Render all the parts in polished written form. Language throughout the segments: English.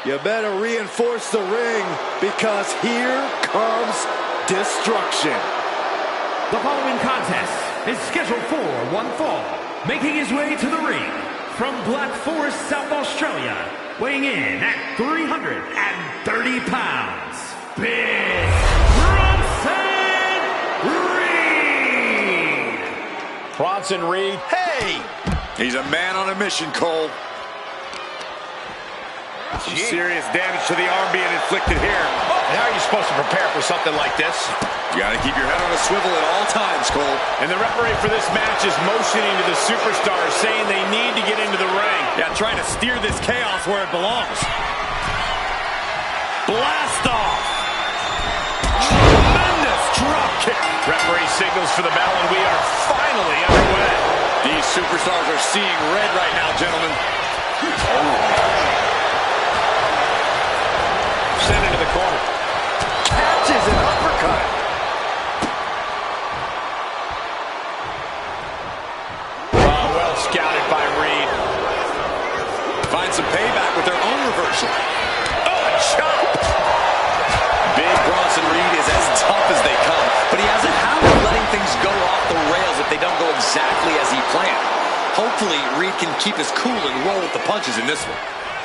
You better reinforce the ring because here comes destruction. The following contest is scheduled for one fall. Making his way to the ring from Black Forest, South Australia, weighing in at 330 pounds, Big Bronson Reed. Bronson Reed. Hey! He's a man on a mission, Cole. Some serious damage to the arm being inflicted here. And how are you supposed to prepare for something like this? You gotta keep your head on a swivel at all times, Cole. And the referee for this match is motioning to the superstars, saying they need to get into the ring. Yeah, trying to steer this chaos where it belongs. Blast off! Tremendous drop kick. Referee signals for the bell, and we are finally underway. These superstars are seeing red right now, gentlemen. Sent into the corner. Catches an uppercut. Well scouted by Reed. Find some payback with their own reversal. Oh, a chop! Big Bronson Reed is as tough as they come, but he has a habit of letting things go off the rails if they don't go exactly as he planned. Hopefully, Reed can keep his cool and roll with the punches in this one.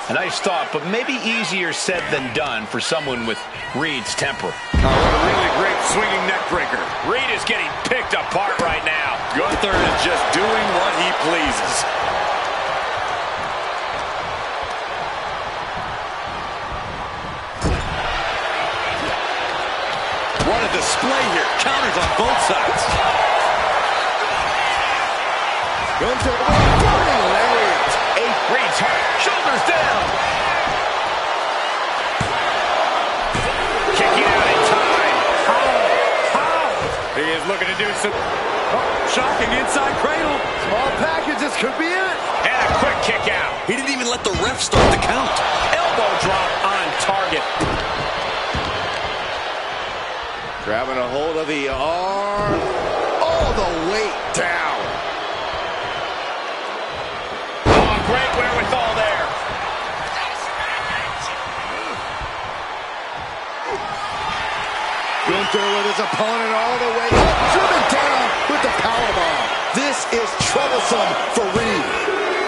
A nice thought, but maybe easier said than done for someone with Reed's temper. Oh, what a really great swinging neck breaker. Reed is getting picked apart right now. Gunther is just doing what he pleases. What a display here. Counters on both sides. Gunther with a burning lariat. Reed's hurt. Shoulders down. Kicking out in time. How? He is looking to do some Shocking inside cradle. Small packages could be it. and a quick kick out. He didn't even let the ref start the count. Elbow drop on target. Grabbing a hold of the arm. All the weight down. Oh, great wherewithal there. Gunther with his opponent all the way up, driven down with the powerbomb. This is troublesome for Reed.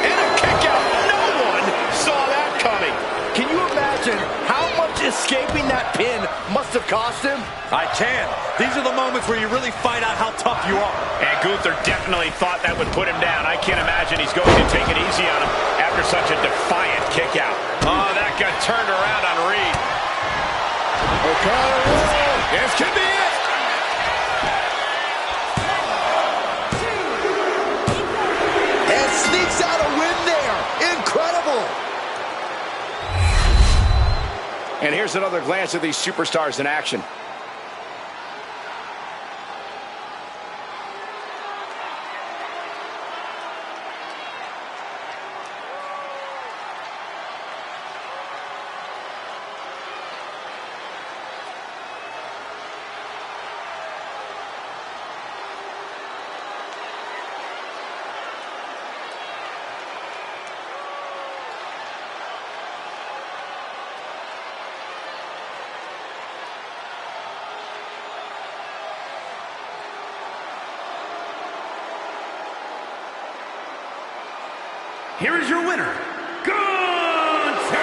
And a kick out. No one saw that coming. Can you imagine how much escaping that pin must have cost him? I can. These are the moments where you really find out how tough you are. And Gunther definitely thought that would put him down. I can't imagine he's going to take it easy on him after such a defiant kick out. Oh, that got turned around on Reed. O'Connor, this could be it. And sneaks out a win there. Incredible. And here's another glance at these superstars in action. Here is your winner, Gunther!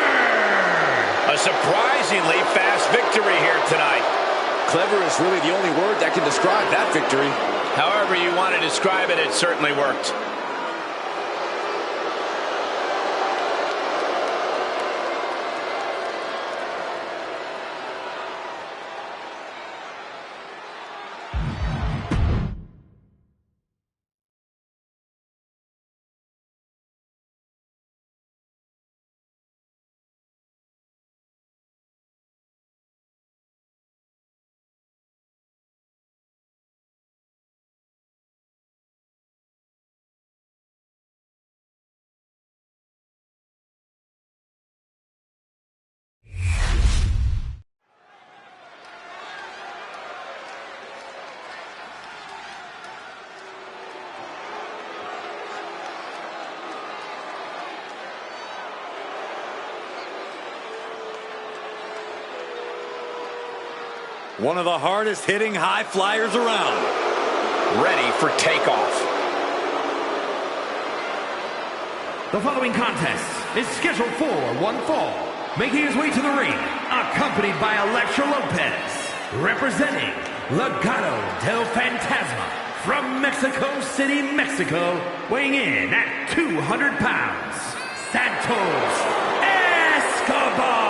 A surprisingly fast victory here tonight. Clever is really the only word that can describe that victory. However you want to describe it, it certainly worked. One of the hardest hitting high flyers around. Ready for takeoff. The following contest is scheduled for one fall. Making his way to the ring, accompanied by Electra Lopez, representing Legado del Fantasma from Mexico City, Mexico, weighing in at 200 pounds, Santos Escobar.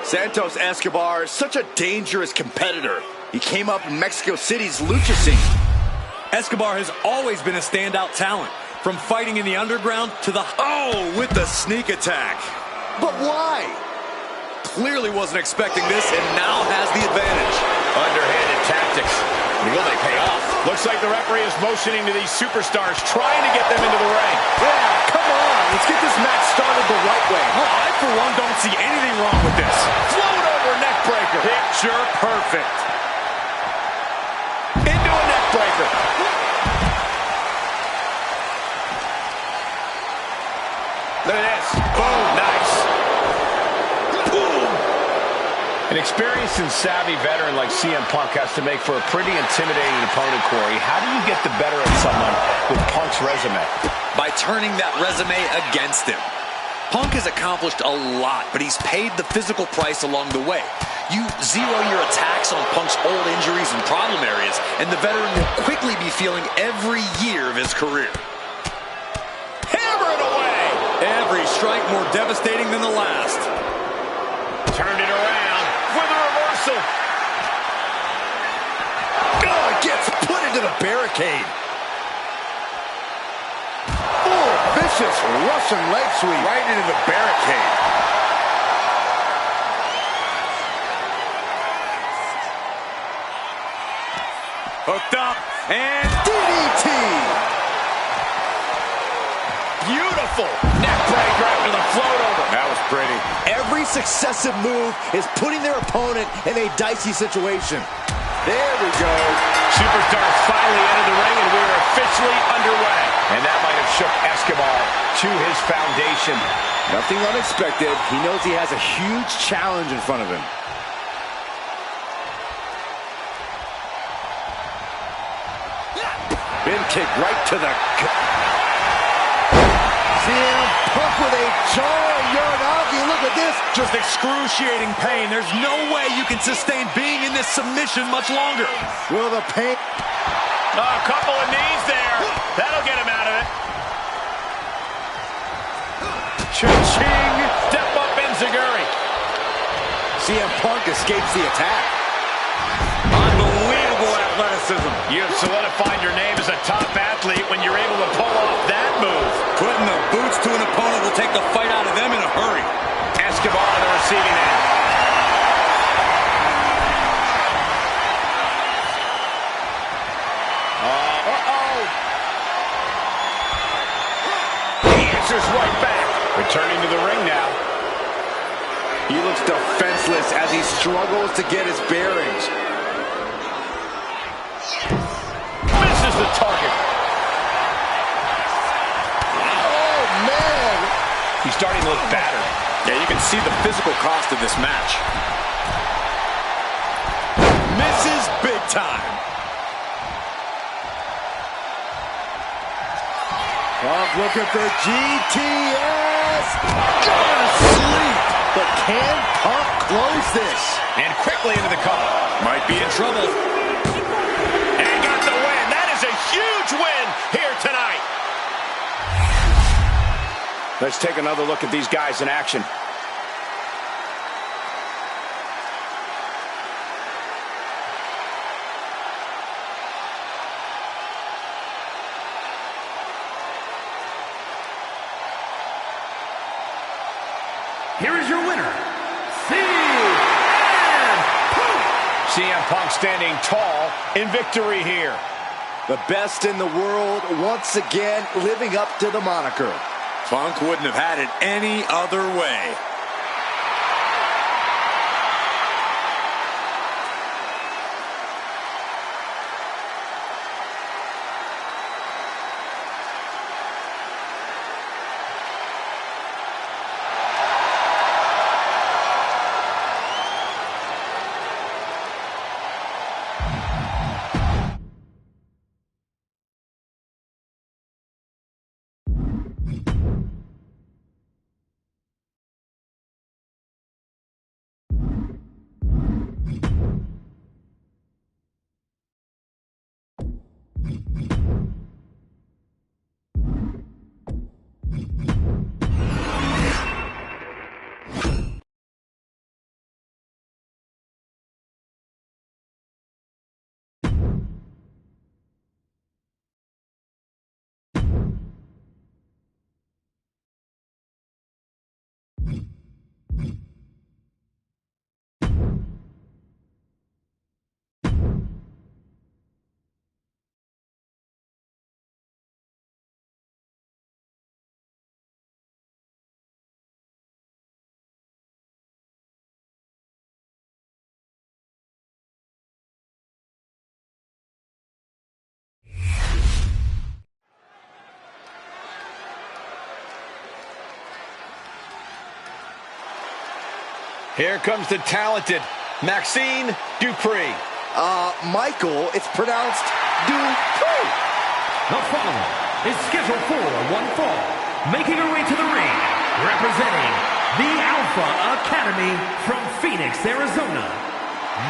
Santos Escobar is such a dangerous competitor. He came up in Mexico City's lucha scene. Escobar has always been a standout talent, from fighting in the underground to the... Oh, with the sneak attack. But why? Clearly wasn't expecting this and now has the advantage. Underhanded tactics. Will they pay off? Looks like the referee is motioning to these superstars, trying to get them into the ring. Yeah, come on. Let's get this match started the right way. Well, I, for one, don't see anything wrong with this. Float over neck breaker. Picture perfect. Into a neck breaker. Look at this. Boom. Nice. Boom. An experienced and savvy veteran like CM Punk has to make for a pretty intimidating opponent, Corey. How do you get the better of someone with Punk's resume? By turning that resume against him. Punk has accomplished a lot, but he's paid the physical price along the way. You zero your attacks on Punk's old injuries and problem areas, and the veteran will quickly be feeling every year of his career. Hammer it away. Every strike more devastating than the last. Turned it around with a reversal. Oh, it gets put into the barricade. Oh, vicious Russian leg sweep right into the barricade. Hooked up and DDT. Beautiful. Neck breaker after the float over. That was pretty. Every successive move is putting their opponent in a dicey situation. There we go. Superstars finally entered the ring, and we are officially underway. And that might have shook Escobar to his foundation. Nothing unexpected. He knows he has a huge challenge in front of him. Bin kick right to the... CM Punk with a jarring Uranagi. Look at this. just excruciating pain. There's no way you can sustain being in this submission much longer. Will the pain... A couple of knees there. That'll get him out of it. Cha-ching. Step up Enziguri. CM Punk escapes the attack. Unbelievable athleticism. You have solidified your name as a top athlete when you're able to pull off that move. Putting the boots to an opponent will take the fight out of them in a hurry. Escobar on the receiving end. He answers right back. Returning to the ring now. He looks defenseless as he struggles to get his bearings. Misses the target. Oh, man! He's starting to look battered. Yeah, you can see the physical cost of this match. Misses big time. Punk looking for GTS. Gonna sleep. But can Punk close this? And quickly into the cover. Might be in trouble. And got the win. That is a huge win here tonight. Let's take another look at these guys in action. Here is your winner, CM Punk. CM Punk standing tall in victory here. The best in the world once again living up to the moniker. Punk wouldn't have had it any other way. Here comes the talented Maxine Dupree. Michael, it's pronounced Dupree. The following is scheduled for one fall, making her way to the ring, representing the Alpha Academy from Phoenix, Arizona,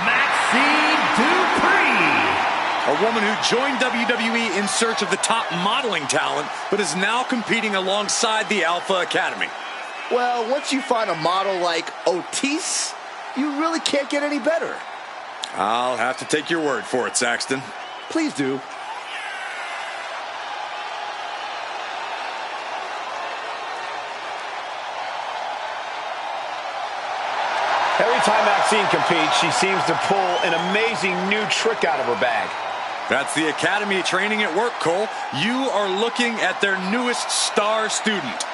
Maxine Dupree. A woman who joined WWE in search of the top modeling talent, but is now competing alongside the Alpha Academy. Well, once you find a model like Otis, you really can't get any better. I'll have to take your word for it, Saxton. Please do. Every time Maxine competes, she seems to pull an amazing new trick out of her bag. That's the Academy training at work, Cole. You are looking at their newest star student.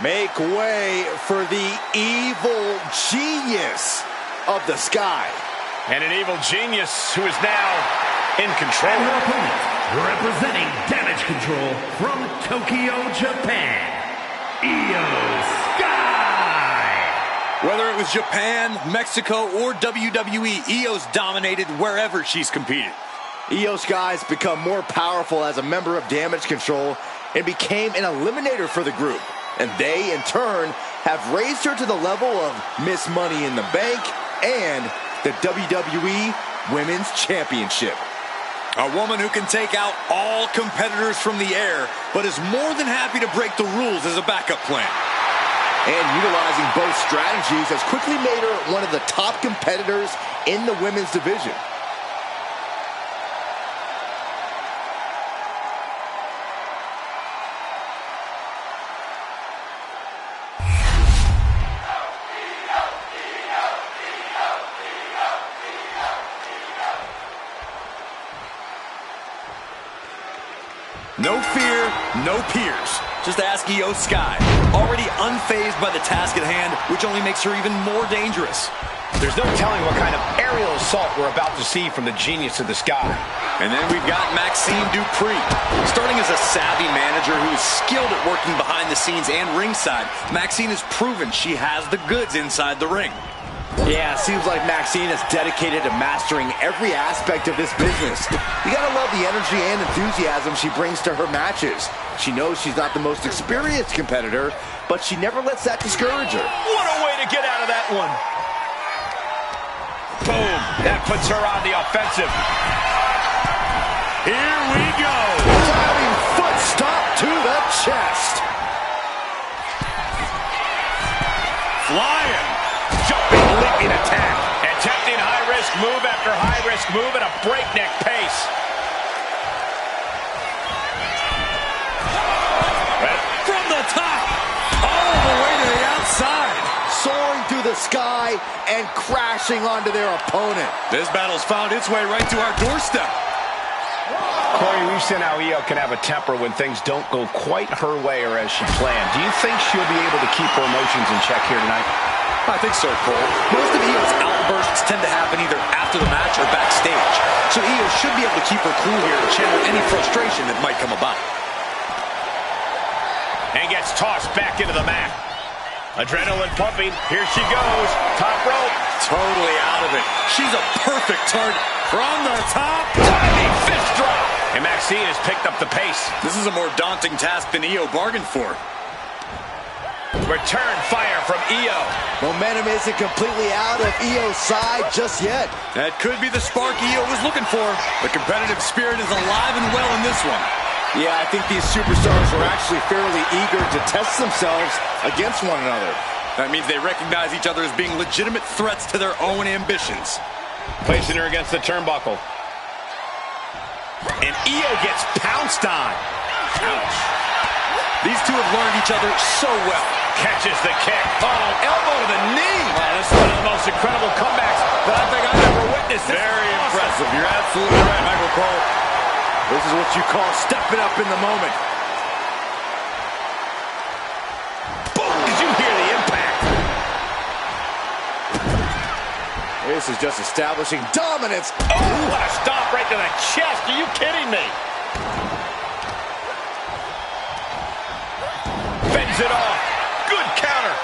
Make way for the evil genius of the sky. And an evil genius who is now in control. And her opponent, representing Damage Control from Tokyo, Japan, Io Sky. Whether it was Japan, Mexico, or WWE, Io's dominated wherever she's competed. Io Sky's become more powerful as a member of Damage Control and became an eliminator for the group. And they, in turn, have raised her to the level of Miss Money in the Bank and the WWE Women's Championship. A woman who can take out all competitors from the air, but is more than happy to break the rules as a backup plan. And utilizing both strategies has quickly made her one of the top competitors in the women's division. No fear, no peers. Just ask Io Sky. Already unfazed by the task at hand, which only makes her even more dangerous. There's no telling what kind of aerial assault we're about to see from the genius of the sky. And then we've got Maxine Dupree. Starting as a savvy manager who is skilled at working behind the scenes and ringside, Maxine has proven she has the goods inside the ring. Yeah, it seems like Maxine is dedicated to mastering every aspect of this business. You gotta love the energy and enthusiasm she brings to her matches. She knows she's not the most experienced competitor, but she never lets that discourage her. What a way to get out of that one. Boom. That puts her on the offensive. Here we go. Diving foot stop to the chest. Flying. Jumping, leaping attack. Attempting high-risk move after high-risk move at a breakneck pace. From the top. All the way to the outside. Soaring through the sky and crashing onto their opponent. This battle's found its way right to our doorstep. Corey, we've seen how Io can have a temper when things don't go quite her way or as she planned. Do you think she'll be able to keep her emotions in check here tonight? I think so, Cole. Most of Io's outbursts tend to happen either after the match or backstage. So Io should be able to keep her cool here and channel any frustration that might come about. And gets tossed back into the mat. Adrenaline pumping. Here she goes. Top rope. Totally out of it. She's a perfect target. From the top. Diving fist drop. And Maxine has picked up the pace. This is a more daunting task than Io bargained for. Return fire from Io. Momentum isn't completely out of Io's side just yet. That could be the spark Io was looking for. The competitive spirit is alive and well in this one. Yeah, I think these superstars are actually fairly eager to test themselves against one another. That means they recognize each other as being legitimate threats to their own ambitions. Placing her against the turnbuckle. And Io gets pounced on. Ouch. These two have learned each other so well. Catches the kick. Oh, elbow to the knee. Wow, this is one of the most incredible comebacks that I think I've ever witnessed. Very impressive. You're absolutely right, Michael Cole. This is what you call stepping up in the moment. Boom! Did you hear the impact? This is just establishing dominance. Oh, what a stop right to the chest. Are you kidding me? Fends it off. Good counter.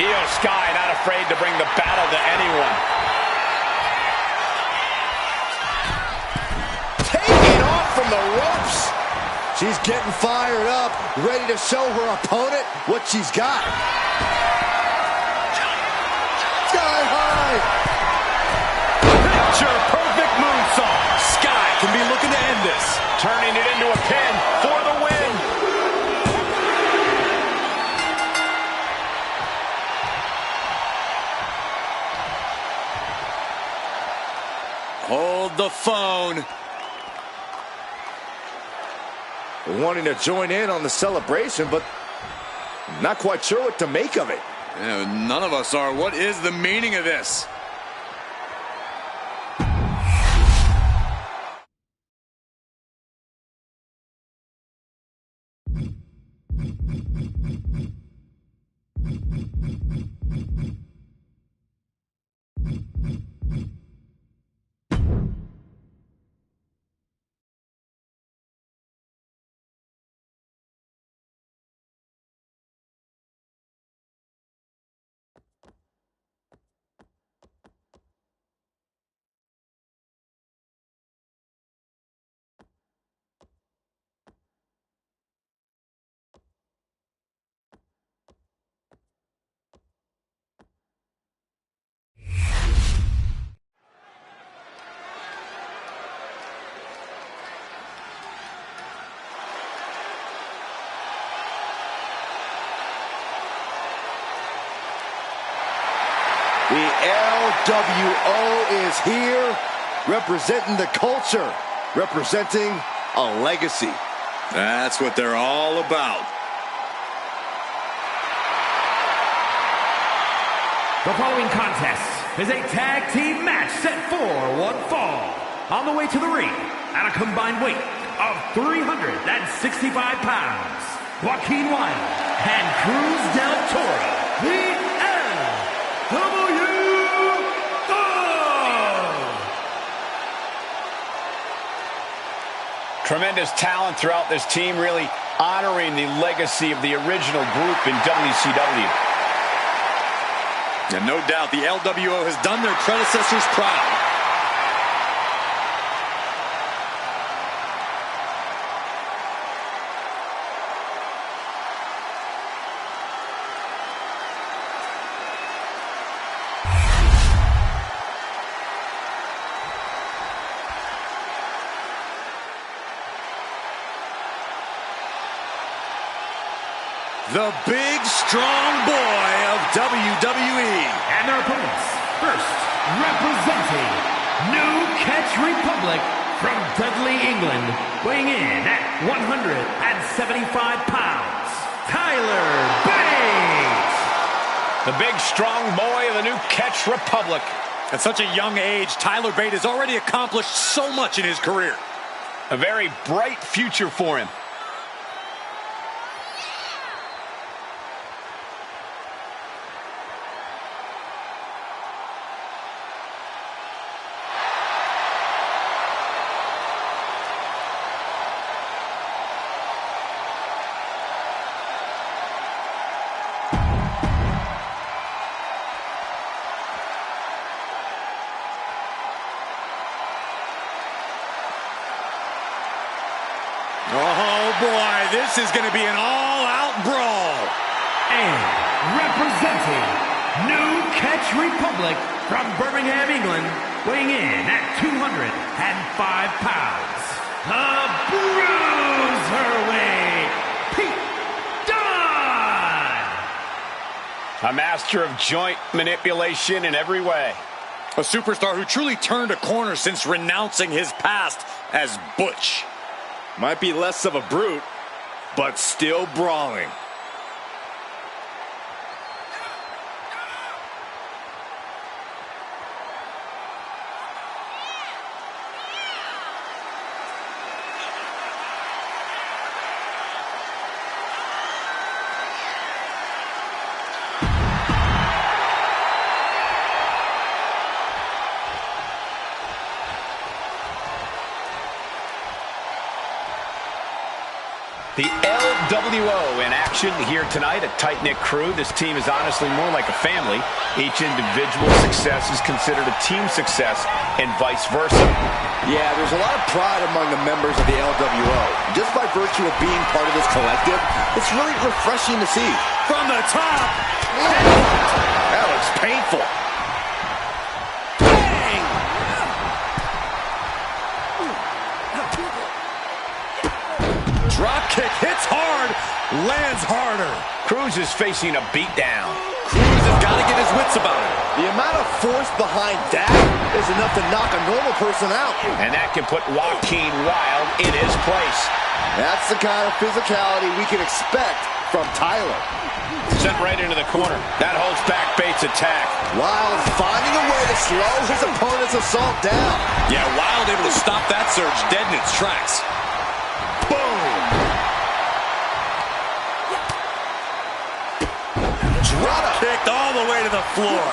Io Sky not afraid to bring the battle to anyone. Taking off from the ropes. She's getting fired up, ready to show her opponent what she's got. Sky high. Picture perfect moonsault. Sky can be looking to end this. Turning it into a pin for the win. Hold the phone. Wanting to join in on the celebration, but not quite sure what to make of it. Yeah, none of us are. What is the meaning of this? The LWO is here, representing the culture, representing a legacy. That's what they're all about. The following contest is a tag team match set for one fall. On the way to the ring, at a combined weight of 365 pounds, Joaquin Wilde and Cruz del Toro, the LWO. Tremendous talent throughout this team, really honoring the legacy of the original group in WCW. And no doubt the LWO has done their predecessors proud. The big, strong boy of WWE. And their opponents, first, representing New Catch Republic from Dudley, England, weighing in at 175 pounds, Tyler Bate. The big, strong boy of the New Catch Republic. At such a young age, Tyler Bate has already accomplished so much in his career. A very bright future for him. Oh boy, this is going to be an all-out brawl. And representing New Catch Republic from Birmingham, England, weighing in at 205 pounds, the Bruiserweight, Pete Dunne. A master of joint manipulation in every way. A superstar who truly turned a corner since renouncing his past as Butch. Might be less of a brute, but still brawling. The LWO in action here tonight, a tight-knit crew. This team is honestly more like a family. Each individual success is considered a team success and vice versa. Yeah, there's a lot of pride among the members of the LWO. Just by virtue of being part of this collective, it's really refreshing to see. From the top. That looks painful. Drop kick hits hard, lands harder. Cruz is facing a beatdown. Cruz has got to get his wits about it. The amount of force behind that is enough to knock a normal person out. And that can put Joaquin Wilde in his place. That's the kind of physicality we can expect from Tyler. Sent right into the corner. That holds back Bates' attack. Wilde finding a way to slow his opponent's assault down. Yeah, Wilde able to stop that surge dead in its tracks. Boom! Drop Kicked all the way to the floor.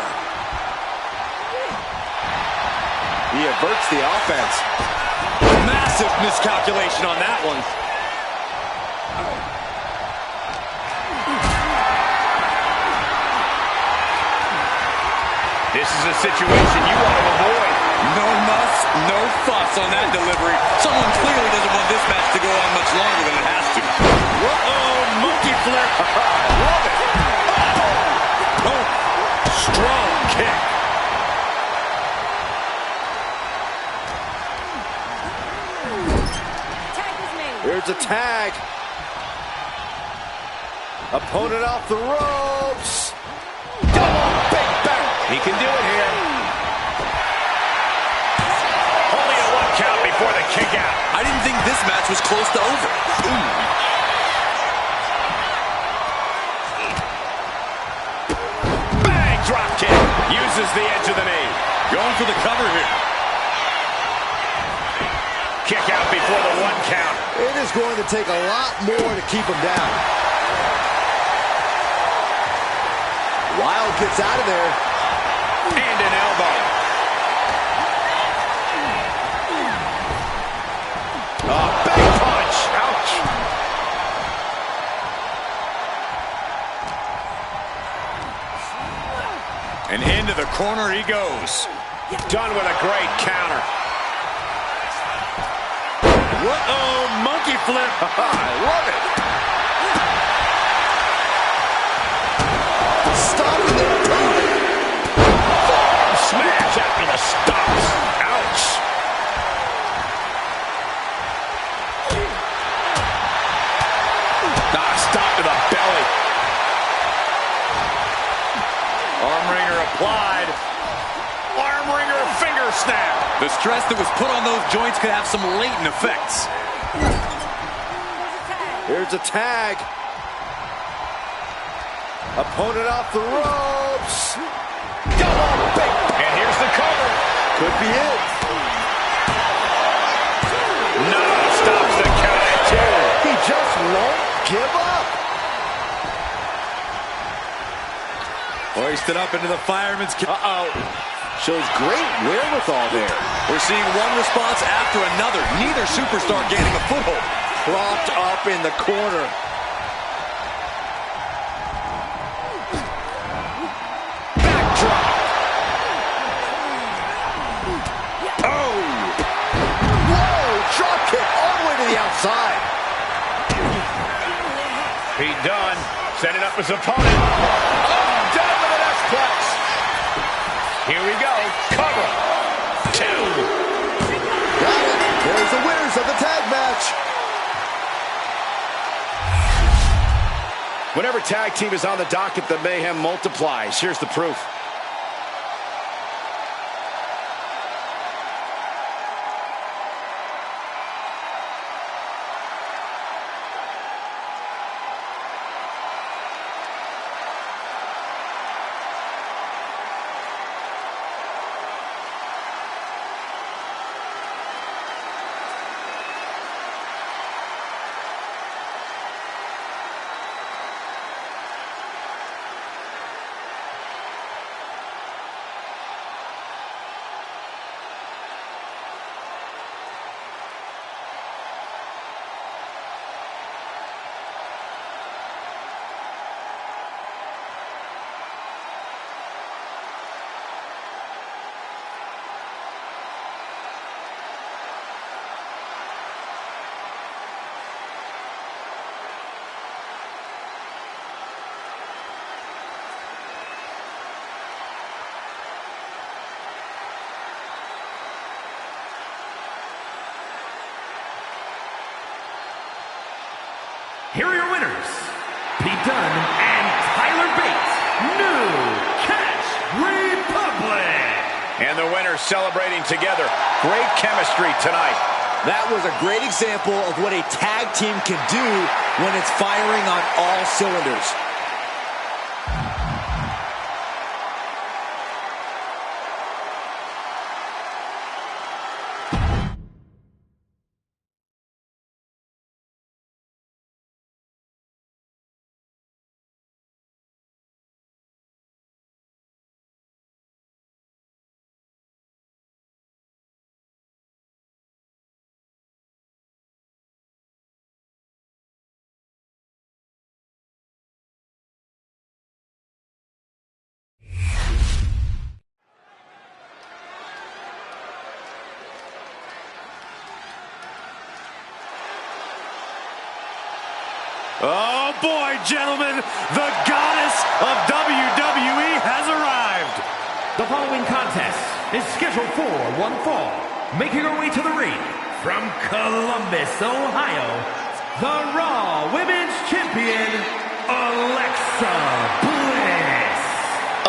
He averts the offense. Massive miscalculation on that one. This is a situation you want to avoid. No muss, no fuss on that delivery. Someone clearly doesn't want this match to go on much longer than it has to. Uh-oh, monkey flip. Love it. Oh, strong kick. Here's a tag. Opponent off the ropes. Double big back. He can do it here. Only a 1 count before the kick out. I didn't think this match was close to over. Bang, drop kick. Uses the edge of the knee. Going for the cover here. Kick out before the 1 count. It is going to take a lot more to keep him down. Wilde gets out of there. And an elbow. Big punch. Ouch. And into the corner he goes. Done with a great counter. Uh-oh, monkey flip. I love it. Stopping the opponent. Smash after the stops. Ouch. Stop to the belly. Arm wringer applied. Arm wringer finger snap. The stress that was put on those joints could have some latent effects. Here's a tag. Opponent off the ropes. Double big. And here's the cover. Could be it. No, stops the count at 2. He just won't give up. Hoisted up into the fireman's carry. Shows great wherewithal there. We're seeing one response after another. Neither superstar gaining a foothold. Propped up in the corner. Backdrop. Oh! Whoa! Drop kick all the way to the outside. Pete Dunne setting up his opponent. Oh, down with an S-Plex. Here we go. Cover. 2. Got it. There's the winners of the tag match. Whenever tag team is on the docket, the mayhem multiplies. Here's the proof. here are your winners, Pete Dunne and Tyler Bates, New Catch Republic. And the winners celebrating together. Great chemistry tonight. That was a great example of what a tag team can do when it's firing on all cylinders. Oh boy, gentlemen, the goddess of WWE has arrived. The following contest is scheduled for one fall. Making her way to the ring from Columbus, Ohio, the Raw Women's Champion, Alexa Bliss.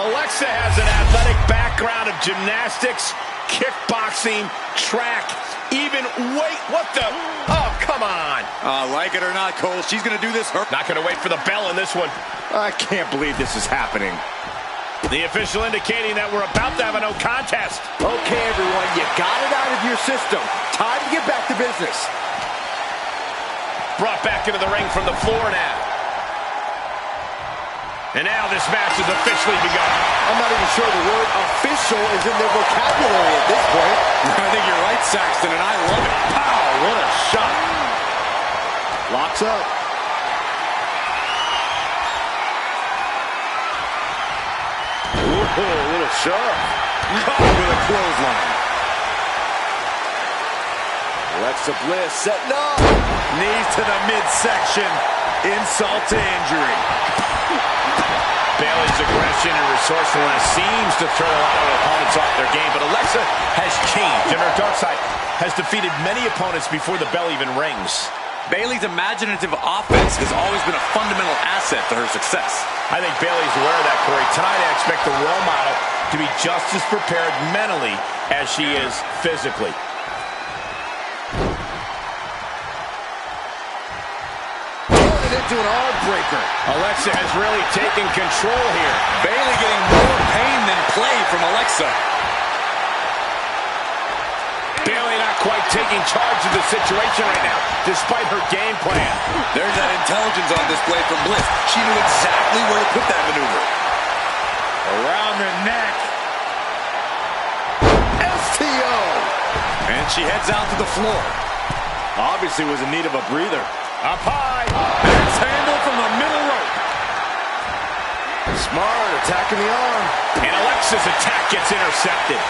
Alexa has an athletic background of gymnastics, kickboxing, track, even weight. What the? Oh, come on. Like it or not, Cole, she's going to do this. Not going to wait for the bell in this one. I can't believe this is happening. The official indicating that we're about to have a no contest. Okay, everyone, you got it out of your system. Time to get back to business. Brought back into the ring from the floor now. And now this match has officially begun. I'm not even sure the word official is in their vocabulary at this point. I think you're right, Saxton, and I love it. Pow! What a shot. Locks up. Ooh, a little sharp. Caught with a clothesline. Alexa Bliss setting up. Knees to the midsection. Insult to injury. Bayley's aggression and resourcefulness seems to throw a lot of opponents off their game, but Alexa has changed, and her dark side has defeated many opponents before the bell even rings. Bayley's imaginative offense has always been a fundamental asset to her success. I think Bayley's aware of that, Corey. Tonight I expect the role model to be just as prepared mentally as she is physically. Into an arm breaker. Alexa has really taken control here. Bayley getting more pain than play from Alexa. Bayley not quite taking charge of the situation right now, despite her game plan. There's that intelligence on display from Bliss. She knew exactly where to put that maneuver. Around the neck. STO. And she heads out to the floor. Obviously was in need of a breather. Up high. Axe handle from the middle rope. Smart, attacking the arm. And Alexa's attack gets intercepted.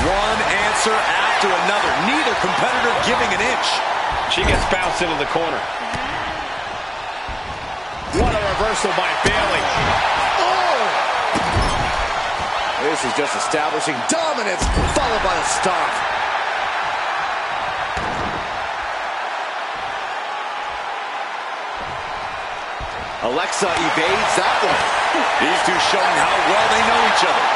One answer after another. Neither competitor giving an inch. She gets bounced into the corner. What a reversal by Bayley. Oh! This is just establishing dominance, followed by a stomp. Alexa evades that one. These two showing how well they know each other.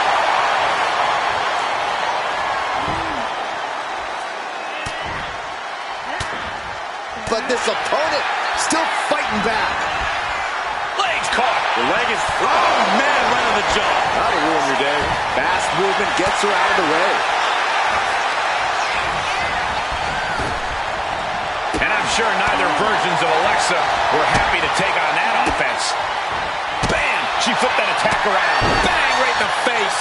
But this opponent still fighting back. Legs caught. The leg is, oh man, right on the jaw. That'll ruin your day. Fast movement gets her out of the way. And I'm sure neither versions of Alexa were happy to take on that offense. Bam! She flipped that attack around. Bang, right in the face.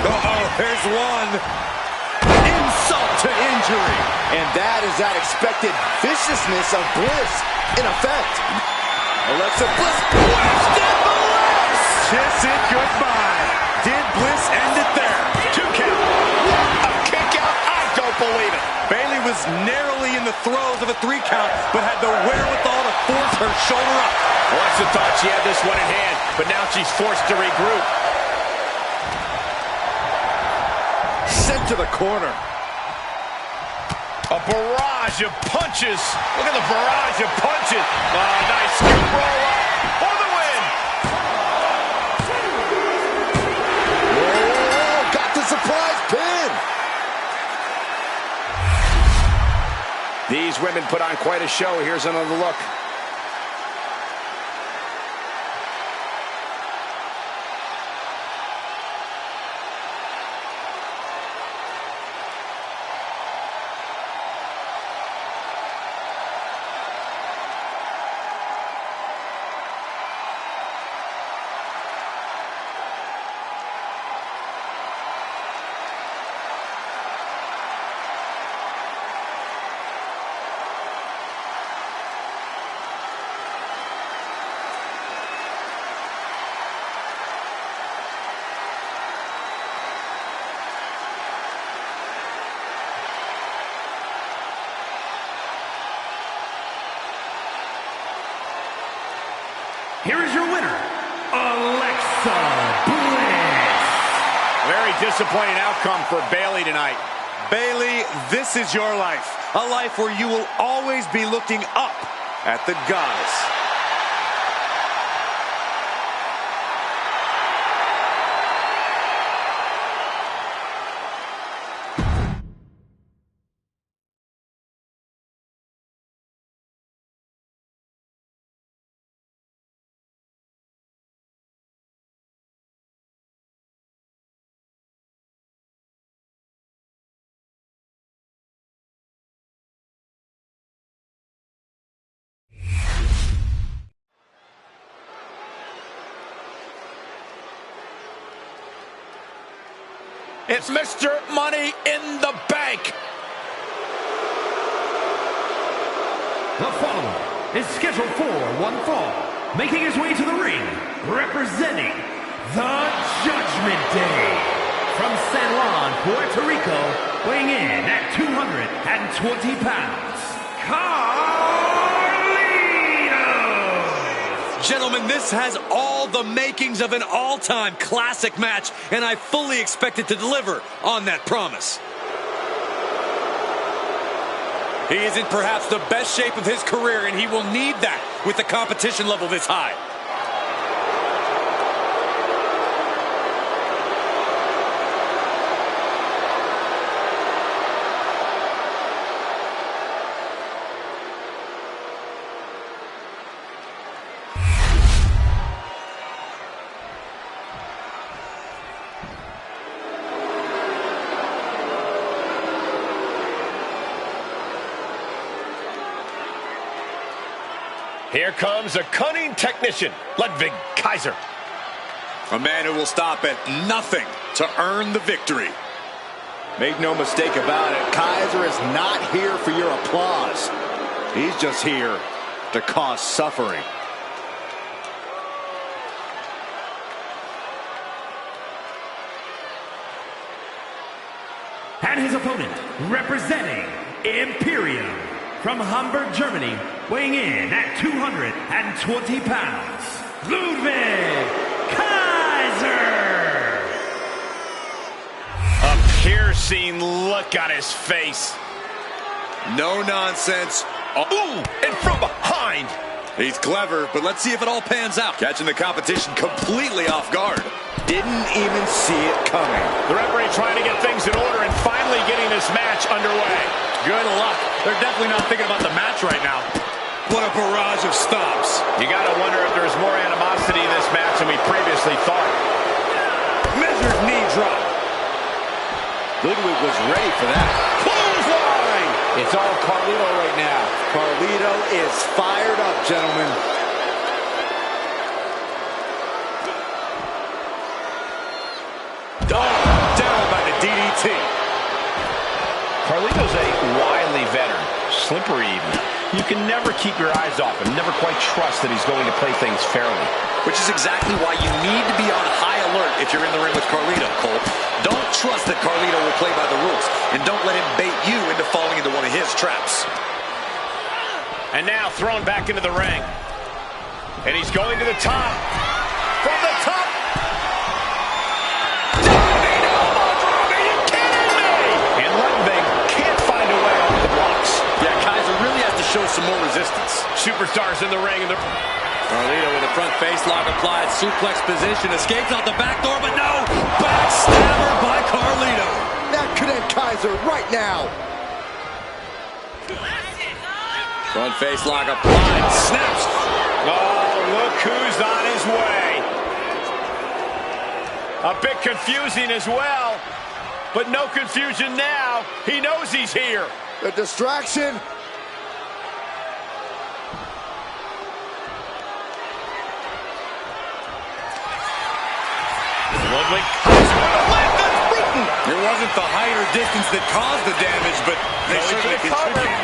Uh-oh, here's one. Insult to injury. And that is that expected viciousness of Bliss in effect. Alexa Bliss twisted Bliss! Kiss it goodbye. Did Bliss end it there? 2 count. A kick out. I don't believe it. Bayley was narrowly in the throes of a 3 count, but had the wherewithal to force her shoulder up. Alexa thought she had this one in hand, but now she's forced to regroup. Sent to the corner. A barrage barrage of punches. Look at the barrage of punches. Nice scoop roll up for the win. Oh, got the surprise pin. These women put on quite a show. Here's another look. Here is your winner, Alexa Bliss. Very disappointing outcome for Bayley tonight. Bayley, this is your life. A life where you will always be looking up at the goddess. It's Mr. Money in the Bank. The following is scheduled for one fall, making his way to the ring, representing the Judgment Day. From San Juan, Puerto Rico, weighing in at 220 pounds, Carlitos! Gentlemen, this has all the makings of an all-time classic match, and I fully expect it to deliver on that promise. He is in perhaps the best shape of his career, and he will need that with the competition level this high. Here comes a cunning technician, Ludwig Kaiser. A man who will stop at nothing to earn the victory. Make no mistake about it, Kaiser is not here for your applause. He's just here to cause suffering. And his opponent, representing Imperium, from Hamburg, Germany, weighing in at 220 pounds, Ludwig Kaiser! A piercing look on his face. No nonsense. Ooh, and from behind. He's clever, but let's see if it all pans out. Catching the competition completely off guard. Didn't even see it coming. The referee trying to get things in order and finally getting this match underway. Good luck. They're definitely not thinking about the match right now. What a barrage of stomps. You got to wonder if there's more animosity in this match than we previously thought. Measured knee drop. Ludwig was ready for that. Clothesline! It's all Carlito right now. Carlito is fired up, gentlemen. Down by the DDT. Carlito's a wily veteran, slippery even. You can never keep your eyes off him, never quite trust that he's going to play things fairly. Which is exactly why you need to be on high alert if you're in the ring with Carlito, Cole. Don't trust that Carlito will play by the rules, and don't let him bait you into falling into one of his traps. And now thrown back into the ring. And he's going to the top. From the top. And Ludwig can't find a way off the blocks. Yeah, show some more resistance. Superstars in the ring. Carlito with a front face lock applied. Suplex position. Escapes out the back door, but no! Backstabber by Carlito. That could end Kaiser right now. Front face lock applied. Snaps. Oh, look who's on his way. A bit confusing as well, but no confusion now. He knows he's here. The distraction. Ludwig comes with a left that's beaten. It wasn't the height or distance that caused the damage, but they certainly contributed.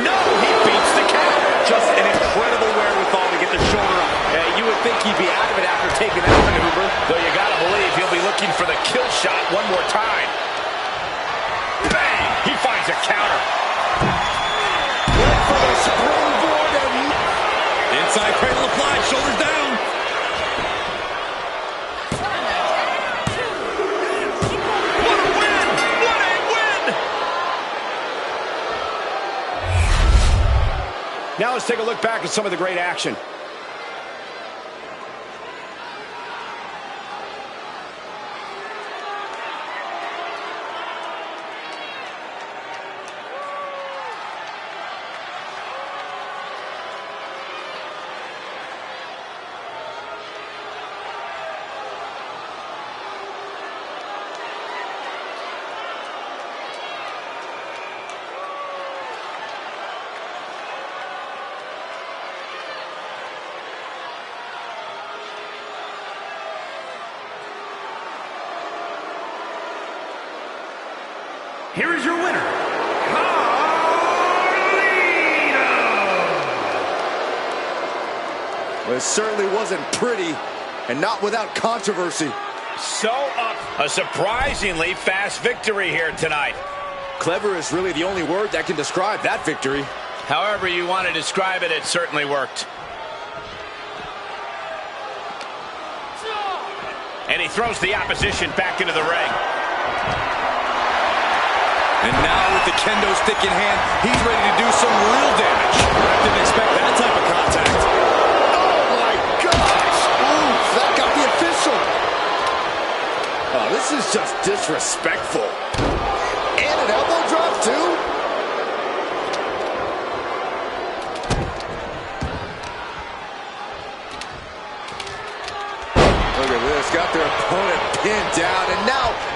No, he beats the count. Just an incredible wherewithal to get the shoulder up. You would think he'd be out of it after taking that maneuver. Though you gotta believe he'll be looking for the kill shot one more time. Bang! He finds a counter. Went for the springboard and... Inside cradle applied, shoulders down. What a win! What a win! Now let's take a look back at some of the great action. Here is your winner, Carlito! Well, it certainly wasn't pretty, and not without controversy. So up. A surprisingly fast victory here tonight. Clever is really the only word that can describe that victory. However you want to describe it, it certainly worked. And he throws the opposition back into the ring. And now with the kendo stick in hand, he's ready to do some real damage. Didn't expect that type of contact. Oh my gosh! Ooh, that got the official. Oh, this is just disrespectful. And an elbow drop too? Look at this, got their opponent pinned down, and now...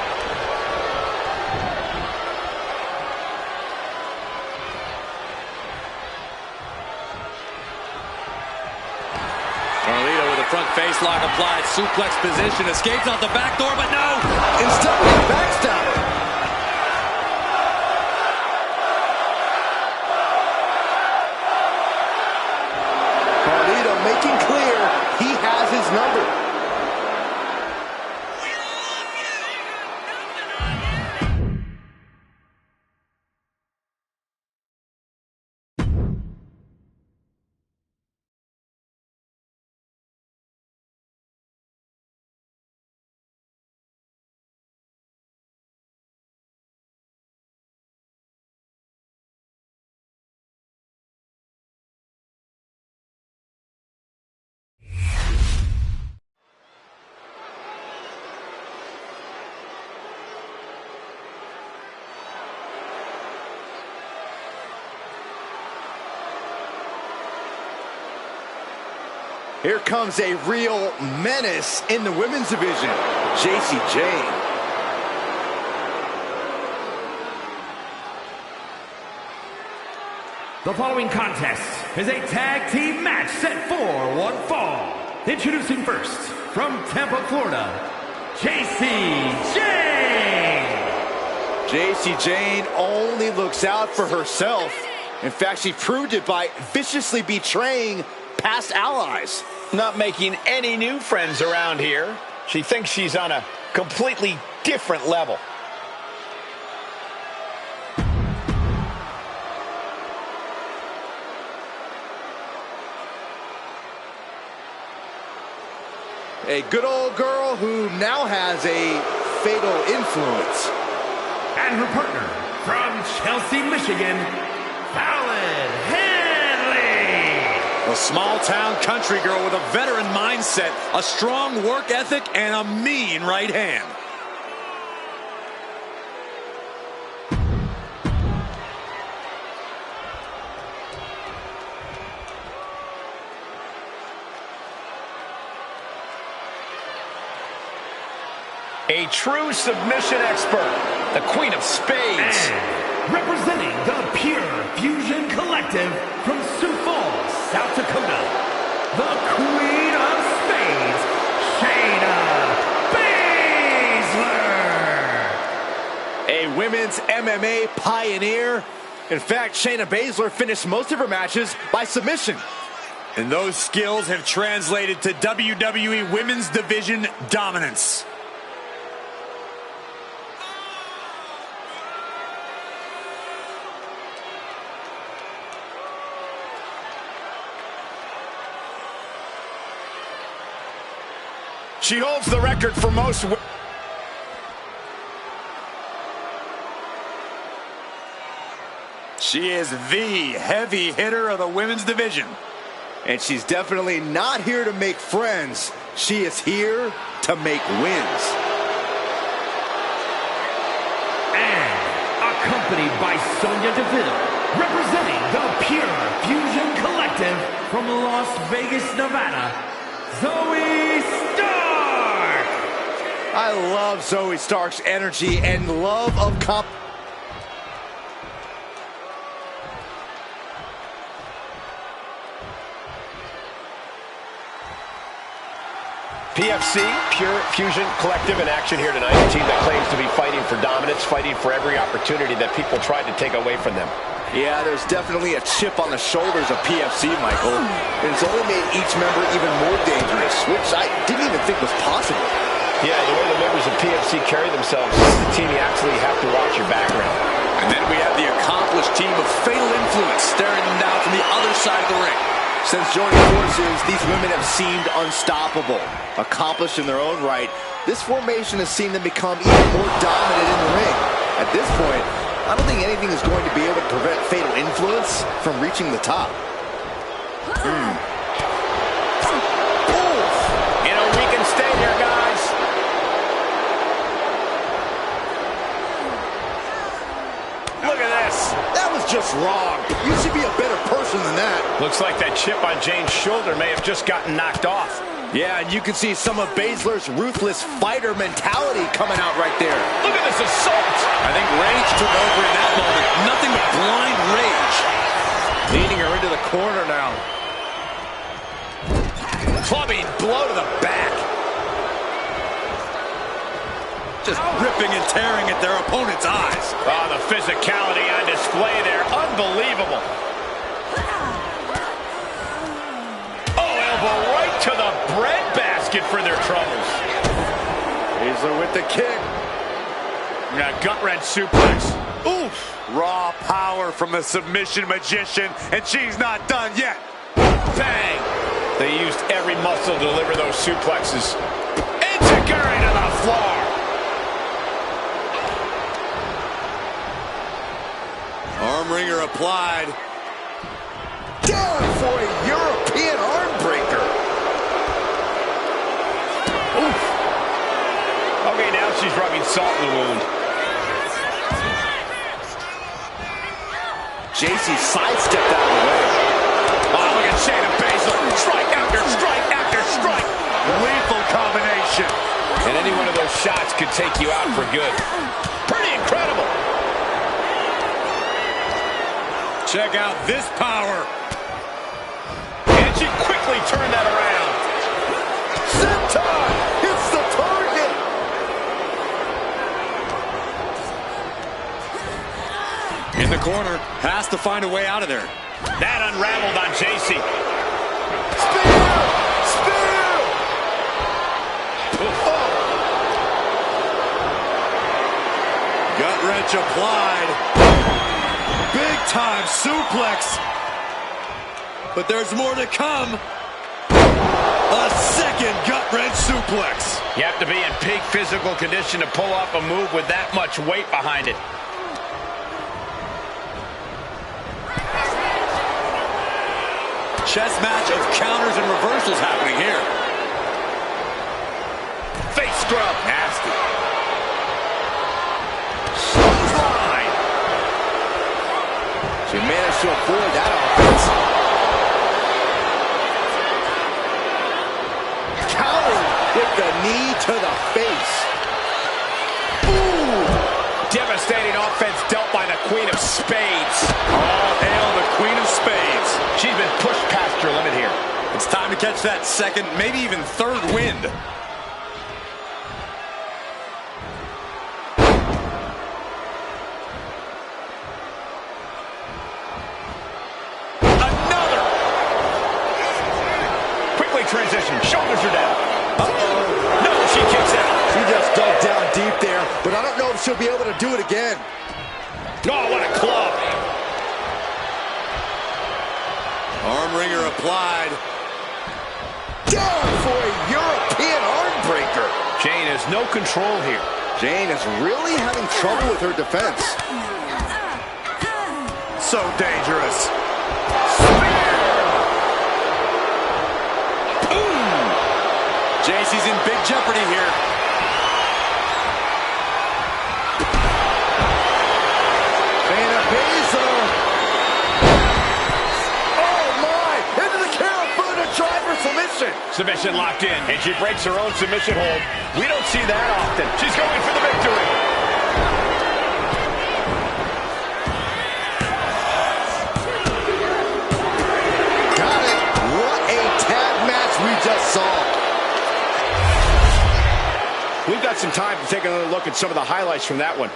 Carlito with a front face lock applied. Suplex position. Escapes out the back door, but no! Instead of a backstab. Carlito making clear he has his number. Here comes a real menace in the women's division, Jacy Jayne. The following contest is a tag team match set for one fall. Introducing first, from Tampa, Florida, Jacy Jayne. Jacy Jayne only looks out for herself. In fact, she proved it by viciously betraying past allies. Not making any new friends around here. She thinks she's on a completely different level. A good old girl who now has a fatal influence. And her partner, from Chelsea, Michigan, Fallon Henley. A small-town country girl with a veteran mindset, a strong work ethic, and a mean right hand. A true submission expert, the Queen of Spades. And representing the Pure Fusion Collective from Sioux Falls, South Dakota, the Queen of Spades, Shayna Baszler. A women's MMA pioneer. In fact, Shayna Baszler finished most of her matches by submission. And those skills have translated to WWE Women's Division dominance. She holds the record for most. She is the heavy hitter of the women's division. And she's definitely not here to make friends. She is here to make wins. And accompanied by Sonya Deville, representing the Pure Fusion Collective from Las Vegas, Nevada, Zoe Stark. I love Zoe Stark's energy and love of PFC, Pure Fusion Collective, in action here tonight. A team that claims to be fighting for dominance, fighting for every opportunity that people tried to take away from them. Yeah, there's definitely a chip on the shoulders of PFC, Michael. And it's only made each member even more dangerous, which I didn't even think was possible. Yeah, the way the members of PFC carry themselves is the team you actually have to watch your background. And then we have the accomplished team of Fatal Influence staring them down from the other side of the ring. Since joining forces, these women have seemed unstoppable. Accomplished in their own right, this formation has seen them become even more dominant in the ring. At this point, I don't think anything is going to be able to prevent Fatal Influence from reaching the top. You know, we can stay here, guys. Look at this. That was just wrong. You should be a better person than that. Looks like that chip on Jane's shoulder may have just gotten knocked off. Yeah, and you can see some of Baszler's ruthless fighter mentality coming out right there. Look at this assault. I think rage took over in that moment. Nothing but blind rage. Leading her into the corner now. Clubbing blow to the back. Just ripping and tearing at their opponent's eyes. Oh, the physicality on display there. Unbelievable. Oh, elbow right to the breadbasket for their troubles. Baszler with the kick. Now gut-wrench suplex. Oof. Raw power from the submission magician, and she's not done yet. Bang. They used every muscle to deliver those suplexes. Enziguri to the floor. Arm wringer applied. Down for a European arm breaker. Oof. Okay, now she's rubbing salt in the wound. JC sidestepped out of the way. Oh, look at Shayna Baszler. Strike after strike after strike. Lethal combination. And any one of those shots could take you out for good. Pretty incredible. Check out this power. And she quickly turned that around. Senton hits the target. In the corner. Has to find a way out of there. That unraveled on JC. Spear! Spear! Oh. Gut wrench applied. Big time suplex. But there's more to come. A second gut wrench suplex. You have to be in peak physical condition to pull off a move with that much weight behind it. chess match of counters and reversals happening here. Face scrub. Nasty. Clothesline. She managed to avoid that offense. Countering with the knee to the face. Ooh! Devastating offense dealt by the Queen of Spades. All hail the Queen of Spades. She's been pushed past her limit here. It's time to catch that second, maybe even third wind. Another. Quickly transition. Shoulders are down. Uh-oh. No, she kicks out. She just dug down deep there, but I don't know if she'll be able to do it again. Oh, what a club. Arm wringer applied. Down for a European arm breaker. Jane has no control here. Jane is really having trouble with her defense. So dangerous. JC's in big jeopardy here. Shayna Baszler. Oh my! Into the camera for the driver submission. Submission locked in, and she breaks her own submission hold. We don't see that often. She's going for the victory. Got it. What a tag match we just saw. We've got some time to take another look at some of the highlights from that one.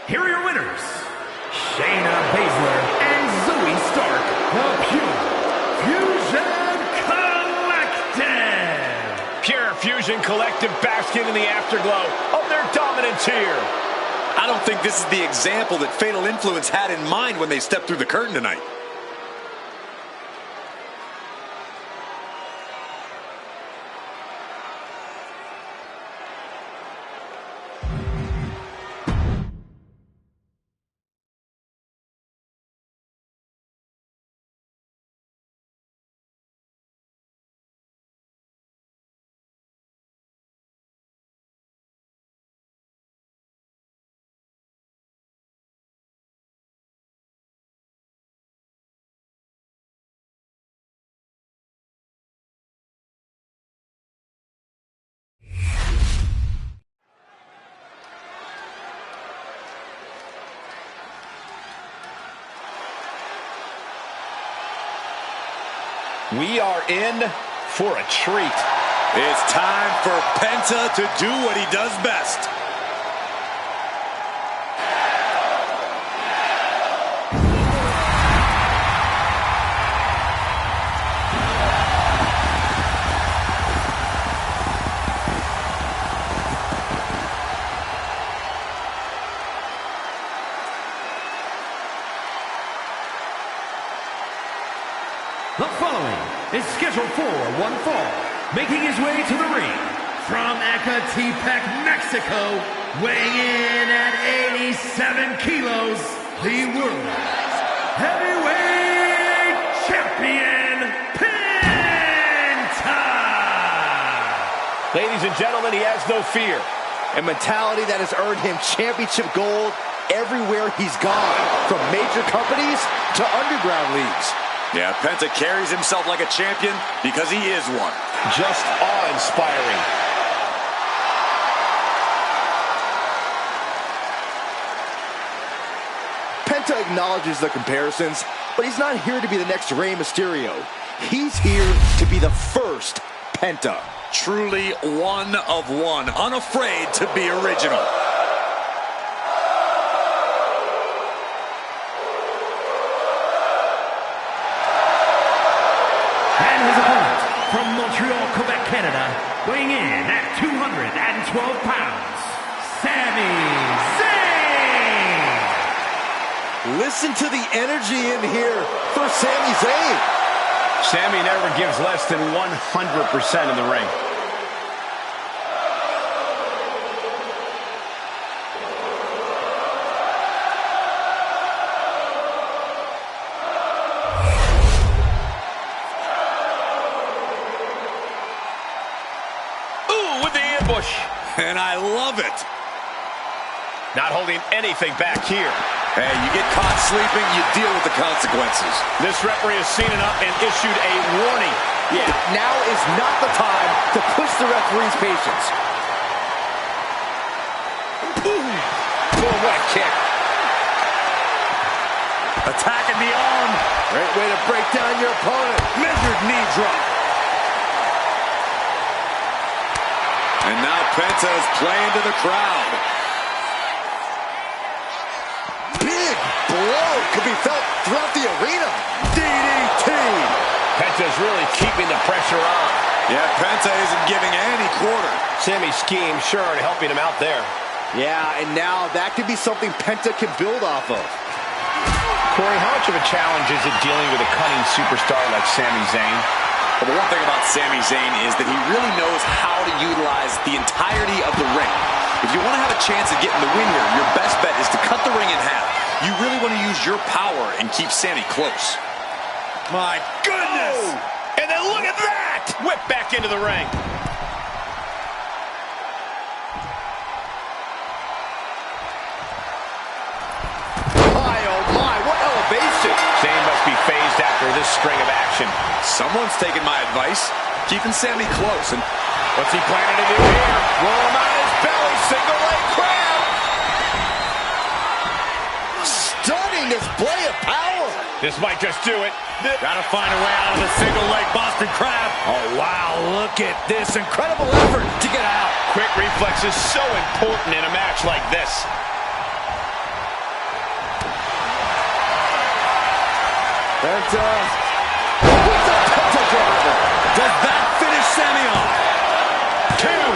Here are your winners, Shayna Baszler and Zoe Stark, the Pure Fusion Collective. Pure Fusion Collective basking in the afterglow of their dominance here. I don't think this is the example that Fatal Influence had in mind when they stepped through the curtain tonight. We are in for a treat. It's time for Penta to do what he does best. The following is scheduled for one fall, making his way to the ring from Ecatepec, Mexico, weighing in at 87 kilos, the World Heavyweight Champion, Penta! Ladies and gentlemen, he has no fear. A mentality that has earned him championship gold everywhere he's gone, from major companies to underground leagues. Yeah, Penta carries himself like a champion because he is one. Just awe-inspiring. Penta acknowledges the comparisons, but he's not here to be the next Rey Mysterio. He's here to be the first Penta. Truly one of one, unafraid to be original. And his opponent from Montreal, Quebec, Canada, weighing in at 212 pounds, Sami Zayn. Listen to the energy in here for Sami Zayn. Sami never gives less than 100% in the ring. Ooh, with the ambush. And I love it. Not holding anything back here. Hey, you get caught sleeping, you deal with the consequences. This referee has seen enough and issued a warning. Yeah, now is not the time to push the referee's patience. Boom, what a kick. Attacking the arm. Great way to break down your opponent. Measured knee drop. And now Penta is playing to the crowd. Big blow could be felt throughout the arena. DDT. Penta's really keeping the pressure on. Yeah, Penta isn't giving any quarter. Sami's scheme sure helping him out there. Yeah, and now that could be something Penta can build off of. Corey, how much of a challenge is it dealing with a cunning superstar like Sami Zayn? Well, the one thing about Sami Zayn is that he really knows how to utilize the entirety of the ring. If you want to have a chance at getting the win here, your best bet is to cut the ring in half. You really want to use your power and keep Sami close. My goodness! Oh, and then look at that! Whip back into the ring. My, oh my, what elevation! Zayn must be phased after this string of action. Someone's taking my advice. Keeping Sami close. And What's he planning to do here? Roll him out of his belly, single leg crab. Stunning display of power! This might just do it. gotta find a way out of the single leg Boston Crab. Oh wow, look at this incredible effort to get out. Quick reflex is so important in a match like this. Penta with the Penta driver. Does that finish Sami off? Two.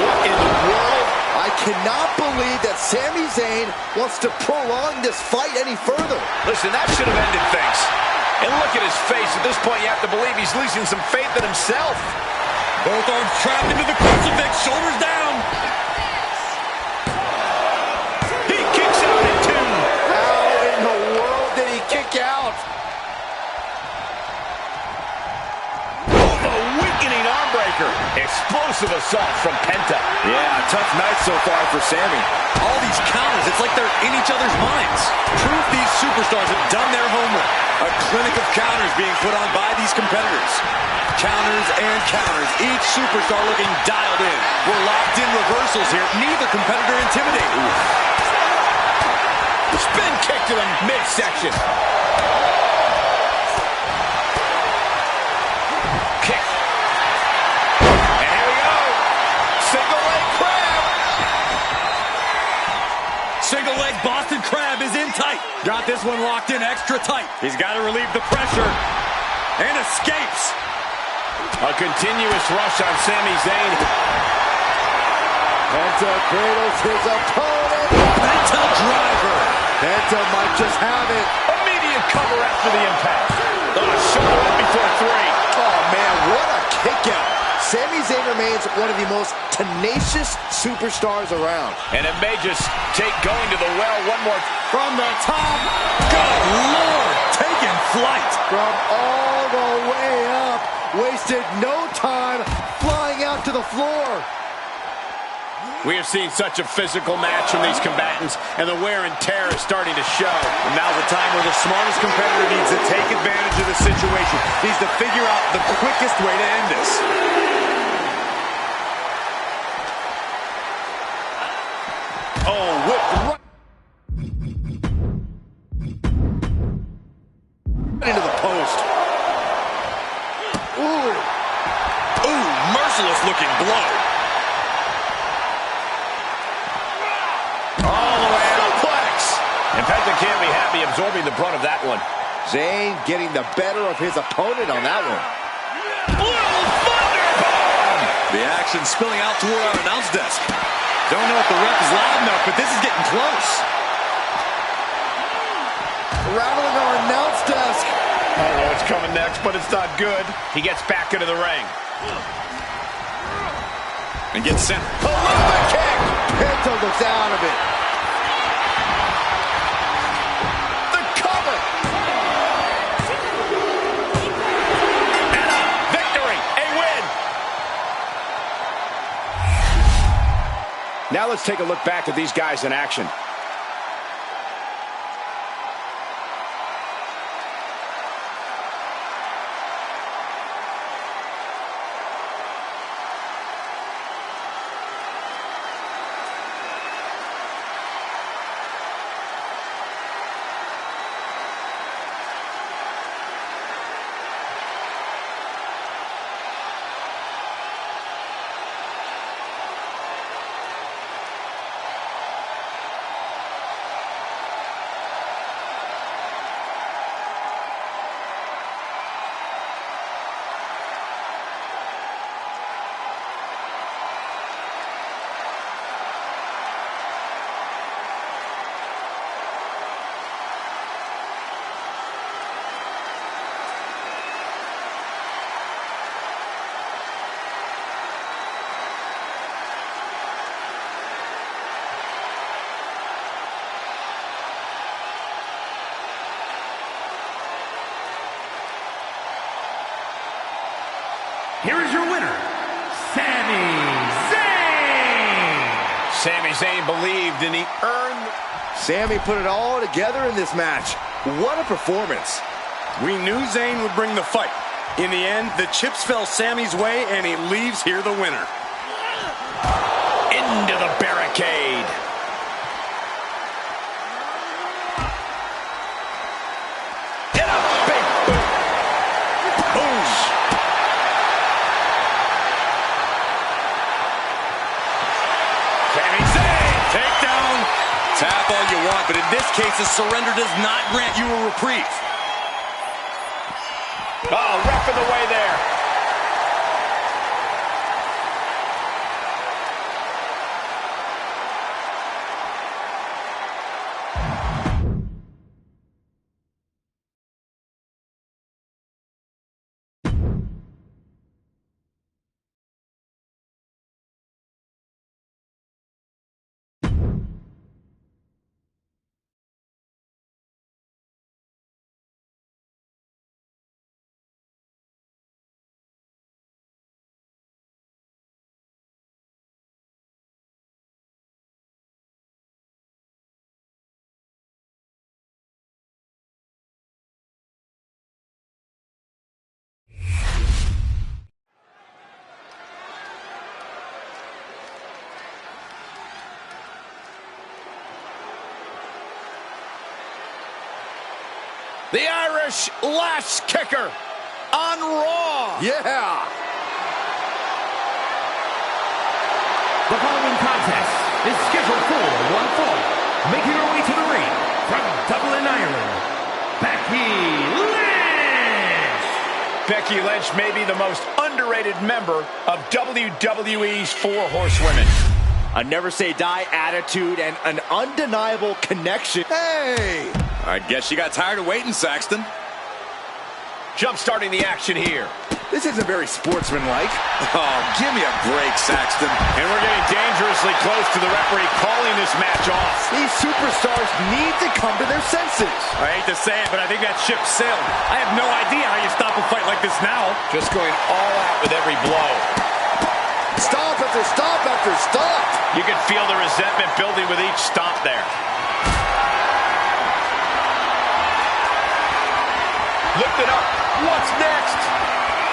What in the world? I cannot believe that Sami Zayn wants to prolong this fight any further. Listen, that should have ended things. And look at his face. At this point, you have to believe he's losing some faith in himself. Both arms trapped into the crucifix, shoulders down. He kicks out at two. How in the world did he kick out? Weakening arm breaker. Explosive assault from Penta. Yeah, tough night so far for Sami. All these counters, it's like they're in each other's minds. Proof these superstars have done their homework. A clinic of counters being put on by these competitors. Counters and counters, each superstar looking dialed in. We're locked in reversals here. Neither competitor intimidated. Spin kick to the midsection. Kick. And here we go. Single leg crab. Single leg Boston Crab is in tight. Got this one locked in extra tight. He's got to relieve the pressure. And escapes. A continuous rush on Sami Zayn. Penta cradles his opponent. Penta driver. Penta might just have it. Immediate cover after the impact. Shoulder up before three. Oh man, what a kick out. Sami Zayn remains one of the most tenacious superstars around. And it may just take going to the well one more. From the top. Good Lord. Taking flight. From all the way up. Wasted no time flying out to the floor. We have seen such a physical match from these combatants, and the wear and tear is starting to show. And now's the time where the smartest competitor needs to take advantage of the situation. Needs to figure out the quickest way to end this. Oh, whip right into the post. Ooh, merciless looking blow. And Penta can't be happy absorbing the brunt of that one. Zayn getting the better of his opponent on that one. Little thunderbomb! The action spilling out toward our announce desk. Don't know if the ref is loud enough, but this is getting close. Rattling our announce desk. I don't know what's coming next, but it's not good. He gets back into the ring. And gets sent. Olympic kick. Penta looks out of it. Now let's take a look back at these guys in action. Here is your winner, Sami Zayn! Sami Zayn believed and he earned. Sami put it all together in this match. What a performance. We knew Zayn would bring the fight. In the end, the chips fell Sami's way, and he leaves here the winner. Into the barricade. And a big boot. Boom. Sami Zayn, takedown. Tap all you want, but in this case, a surrender does not grant you a reprieve. Oh, ref in the way there. The Irish lash kicker on Raw. Yeah. The following contest is scheduled for one fall. Making her way to the ring from Dublin, Ireland, Becky Lynch. Becky Lynch may be the most underrated member of WWE's Four Horsewomen. A never say die attitude and an undeniable connection. Hey! I guess you got tired of waiting, Saxton. Jump-starting the action here. This isn't very sportsmanlike. Oh, give me a break, Saxton. And we're getting dangerously close to the referee calling this match off. These superstars need to come to their senses. I hate to say it, but I think that ship sailed. I have no idea how you stop a fight like this now. Just going all out with every blow. Stomp after stomp after stomp. You can feel the resentment building with each stomp there. Lift it up. What's next?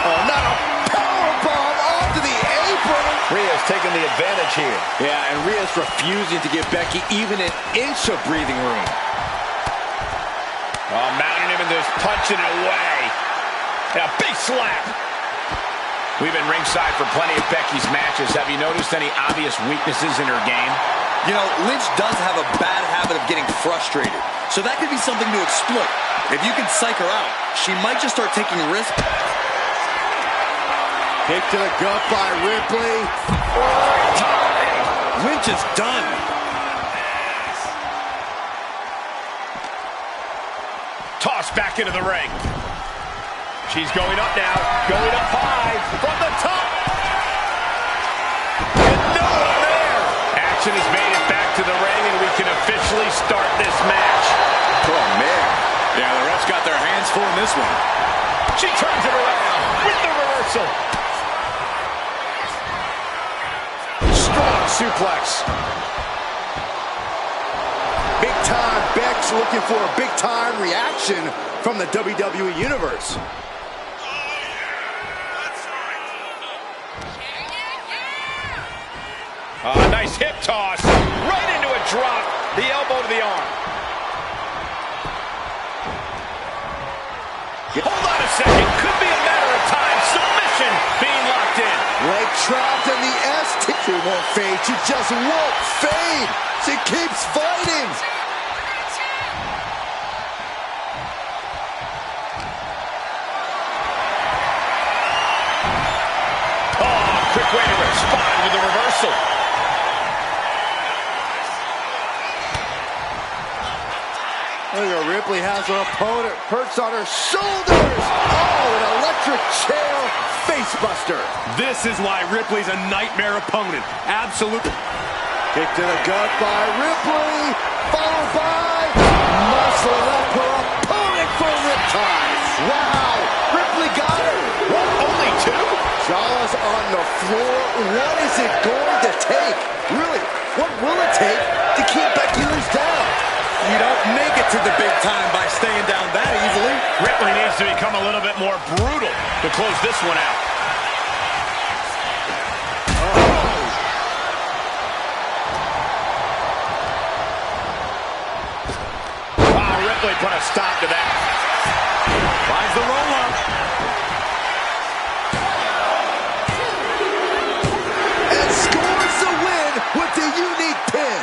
Oh, not a powerbomb onto the apron. Rhea's taking the advantage here. Yeah, and Rhea's refusing to give Becky even an inch of breathing room. Oh, mounting him and just punching it away. Yeah, big slap. We've been ringside for plenty of Becky's matches. Have you noticed any obvious weaknesses in her game? You know, Lynch does have a bad habit of getting frustrated, so that could be something to exploit. If you can psych her out, she might just start taking risks. Kick to the gut by Ripley. Lynch is done. Toss back into the ring. She's going up now. Going up high from the top. And no one there. Action has made it back to the ring, and we can officially start this match. Oh, man. Yeah, the refs got their hands full in this one. She turns it around with the reversal. Strong suplex. Big time Beck's looking for a big time reaction from the WWE Universe. Nice hip toss. Right into a drop. The elbow to the arm. Hold on a second. Could be a matter of time. Submission being locked in. Leg trapped in the ST. She won't fade. She just won't fade. She keeps fighting. Oh, quick way to respond with the reversal. Look at Ripley has her opponent perched on her shoulders. Oh, an electric chair facebuster. This is why Ripley's a nightmare opponent. Absolutely. Kick to the gut by Ripley, followed by muscling up her opponent for ripties. Wow, Ripley got her. What, only two? Jaw's on the floor. What is it going to take? Really, what will it take to keep Becky Lynch down? You don't make it to the big time by staying down that easily. Ripley needs to become a little bit more brutal to close this one out. Wow, Ripley put a stop to that. Finds the roll-up. And scores the win with the unique pin.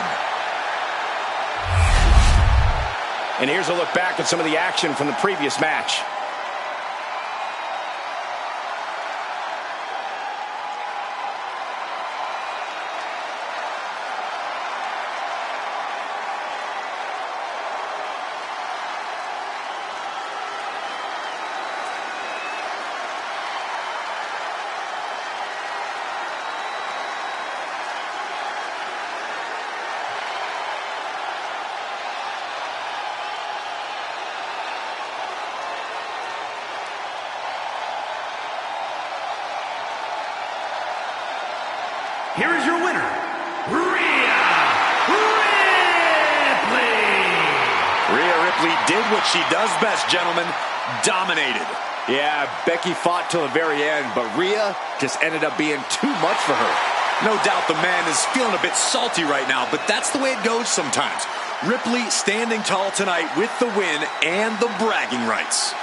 And here's a look back at some of the action from the previous match. Here is your winner, Rhea Ripley. Rhea Ripley did what she does best, gentlemen. Dominated. Yeah, Becky fought till the very end, but Rhea just ended up being too much for her. No doubt the man is feeling a bit salty right now, but that's the way it goes sometimes. Ripley standing tall tonight with the win and the bragging rights.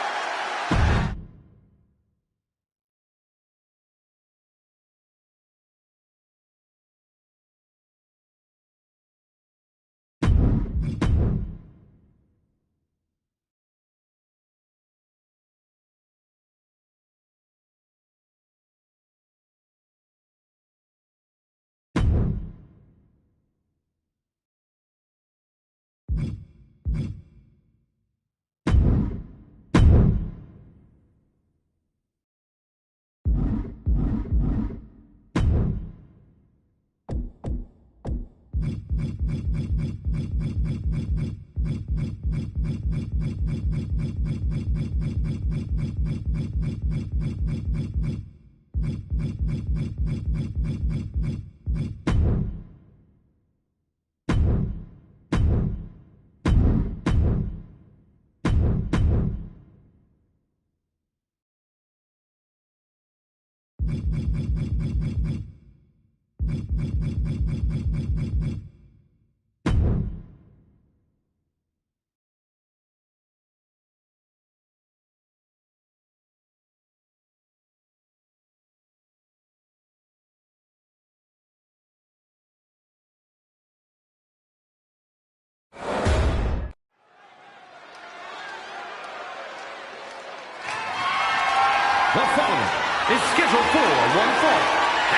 The following is scheduled for one fall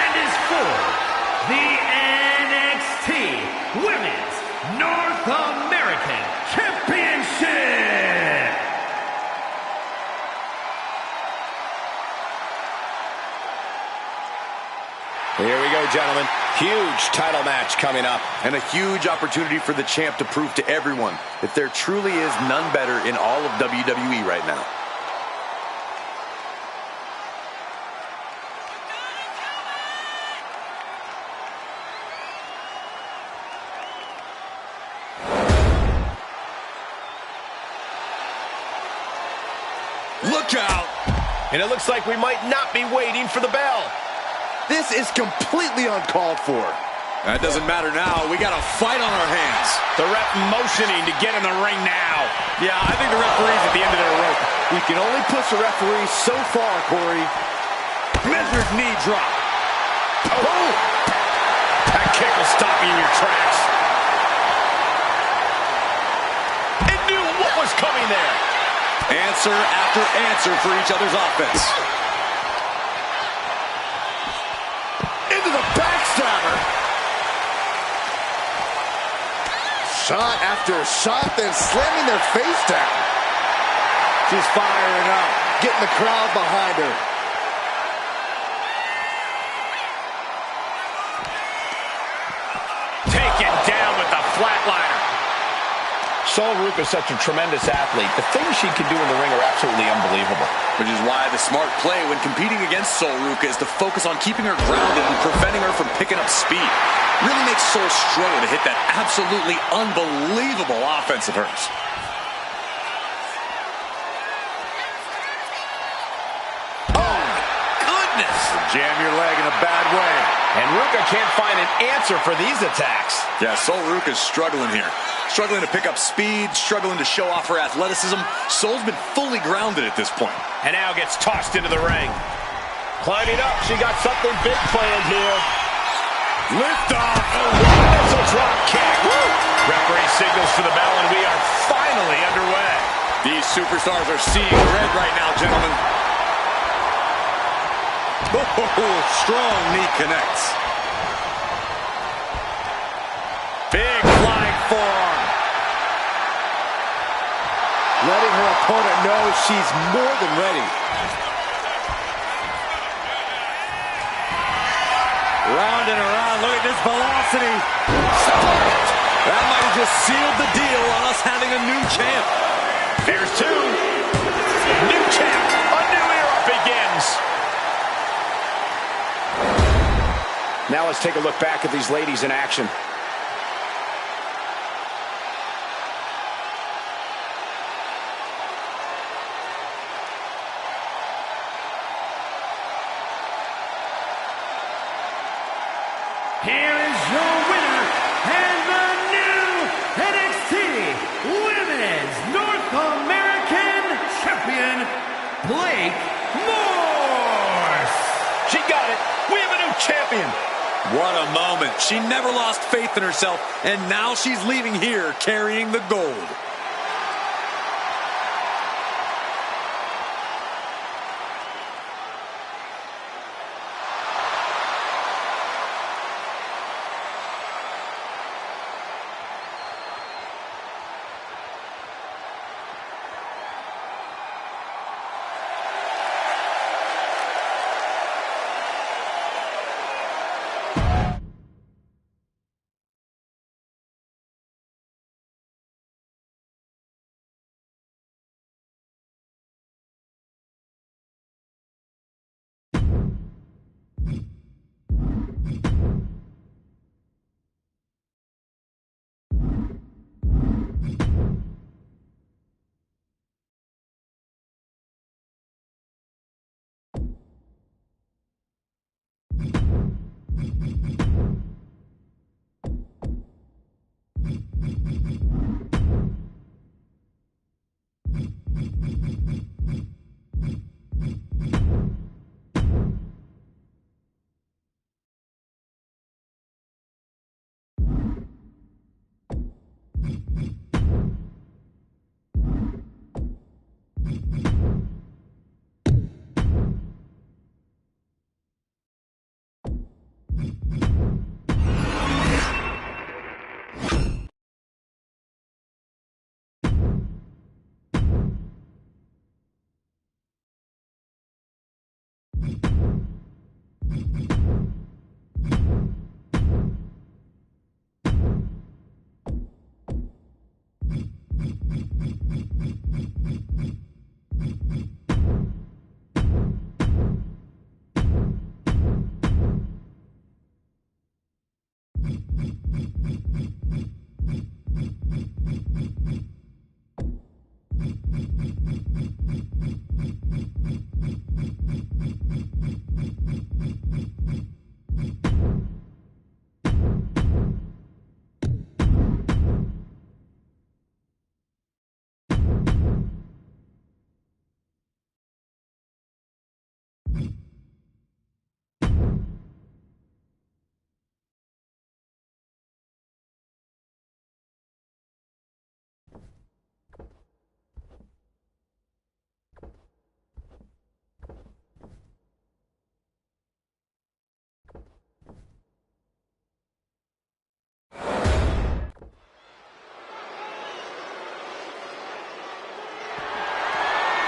and is for the NXT Women's North American Championship. Here we go, gentlemen. Huge title match coming up. And a huge opportunity for the champ to prove to everyone that there truly is none better in all of WWE right now. Look out! And it looks like we might not be waiting for the bell. This is completely uncalled for. That doesn't matter now. We got a fight on our hands. The ref motioning to get in the ring now. Yeah, I think the referee's at the end of their rope. We can only push the referee so far, Corey. Measured knee drop. Oh! That kick will stop you in your tracks. It knew what was coming there. Answer after answer for each other's offense. Into the backstabber. Shot after shot, then slamming their face down. She's firing up, getting the crowd behind her. Taken down with the flatliner. Sol Ruca is such a tremendous athlete. The things she can do in the ring are absolutely unbelievable. Which is why the smart play when competing against Sol Ruca is to focus on keeping her grounded and preventing her from picking up speed. Really makes Sol struggle to hit that absolutely unbelievable offense of hers. Oh, goodness! Jam your leg in a bad way. And Ruca can't find an answer for these attacks. Yeah, Sol Ruca's struggling here. Struggling to pick up speed, struggling to show off her athleticism. Sol's been fully grounded at this point. And now gets tossed into the ring. Climbing up, she got something big planned here. Lift off. Missile drop kick. Woo! Referee signals for the bell, and we are finally underway. These superstars are seeing red right now, gentlemen. Oh, strong knee connects. Big flying forearm. Letting her opponent know she's more than ready. Round and around. Look at this velocity. That might have just sealed the deal on us having a new champ. There's two. New champ. A new era begins. Now let's take a look back at these ladies in action. Here is your winner and the new NXT Women's North American Champion, Blake Morse. She got it. We have a new champion. What a moment. She never lost faith in herself, and now she's leaving here carrying the gold.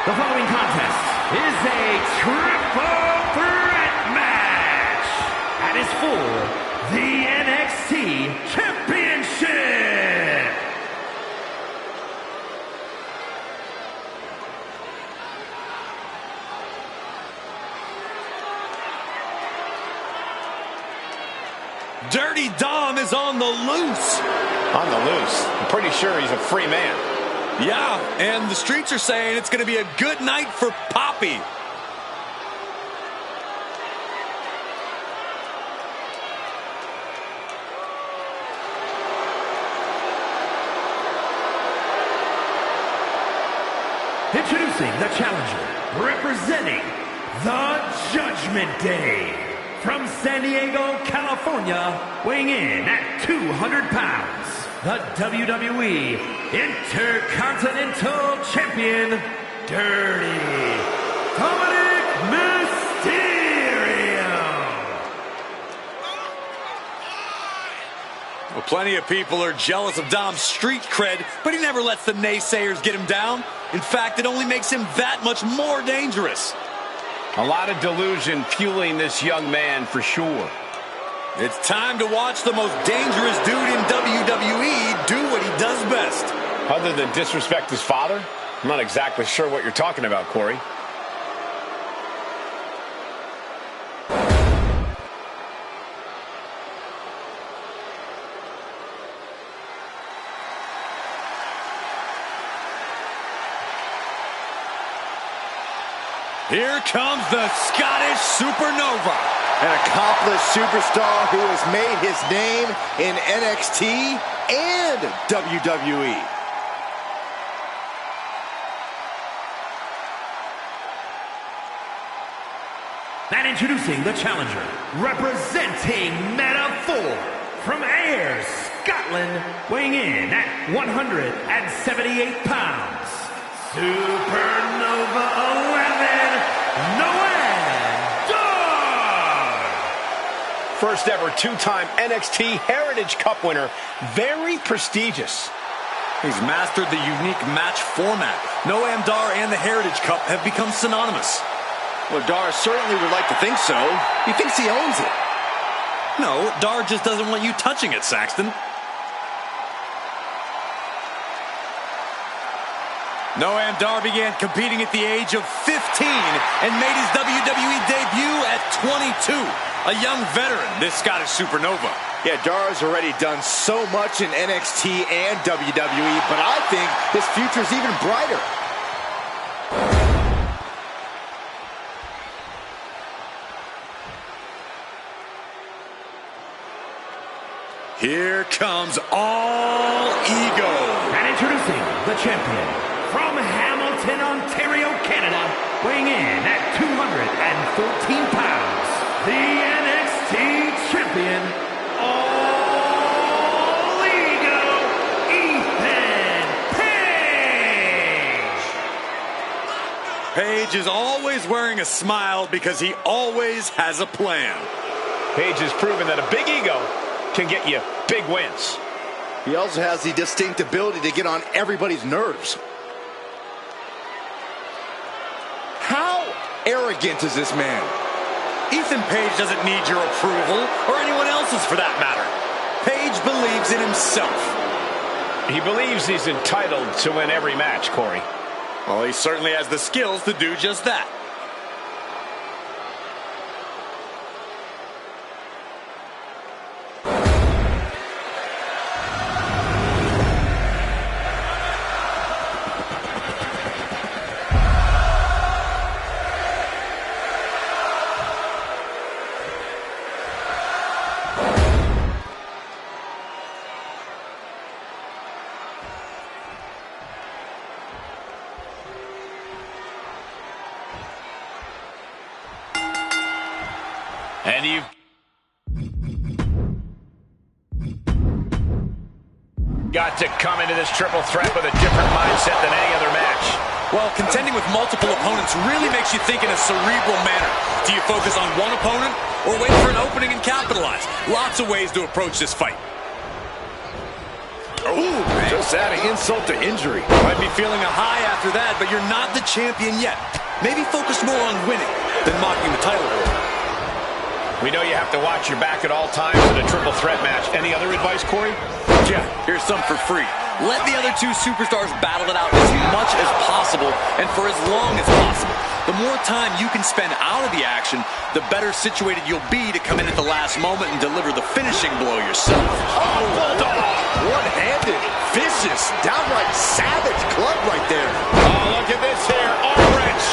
The following contest is a triple threat match and is for the NXT Championship. Dirty Dom is on the loose. On the loose. I'm pretty sure he's a free man. Yeah, and the streets are saying it's going to be a good night for Poppy. Introducing the challenger, representing the Judgment Day. From San Diego, California, weighing in at 200 pounds, the WWE Intercontinental Champion, Dirty Dominic Mysterio. Well, plenty of people are jealous of Dom's street cred, but he never lets the naysayers get him down. In fact, it only makes him that much more dangerous. A lot of delusion fueling this young man for sure. It's time to watch the most dangerous dude in WWE do what he does best. Other than disrespect his father? I'm not exactly sure what you're talking about, Corey. Here comes the Scottish Supernova. An accomplished superstar who has made his name in NXT and WWE. And introducing the challenger, representing Meta-4, from Ayr, Scotland, weighing in at 178 pounds, Supernova 11, Noam Dar! First ever two-time NXT Heritage Cup winner. Very prestigious. He's mastered the unique match format. Noam Dar and the Heritage Cup have become synonymous. Well, Dar certainly would like to think so. He thinks he owns it. No, Dar just doesn't want you touching it, Saxton. Noam Dar began competing at the age of 15 and made his WWE debut at 22. A young veteran, this Scottish Supernova. Yeah, Dar's already done so much in NXT and WWE, but I think his future's even brighter. Here comes All Ego. And introducing the champion from Hamilton, Ontario, Canada, weighing in at 214 pounds, the NXT champion, All Ego, Ethan Page. Page is always wearing a smile because he always has a plan. Page has proven that a big ego can get you big wins. He also has the distinct ability to get on everybody's nerves. How arrogant is this man? Ethan Page doesn't need your approval, or anyone else's for that matter. Page believes in himself. He believes he's entitled to win every match, Corey. Well, he certainly has the skills to do just that. And you've got to come into this triple threat with a different mindset than any other match. Well, contending with multiple opponents really makes you think in a cerebral manner. Do you focus on one opponent or wait for an opening and capitalize? Lots of ways to approach this fight. Oh, Ooh, just adding insult to injury. Might be feeling a high after that, but you're not the champion yet. Maybe focus more on winning than mocking the title holder. We know you have to watch your back at all times in a triple threat match. Any other advice, Corey? Yeah, here's some for free. Let the other two superstars battle it out as much as possible and for as long as possible. The more time you can spend out of the action, the better situated you'll be to come in at the last moment and deliver the finishing blow yourself. Oh, bulldog! One-handed, vicious, downright savage club right there. Oh, look at this here. Arm wrench.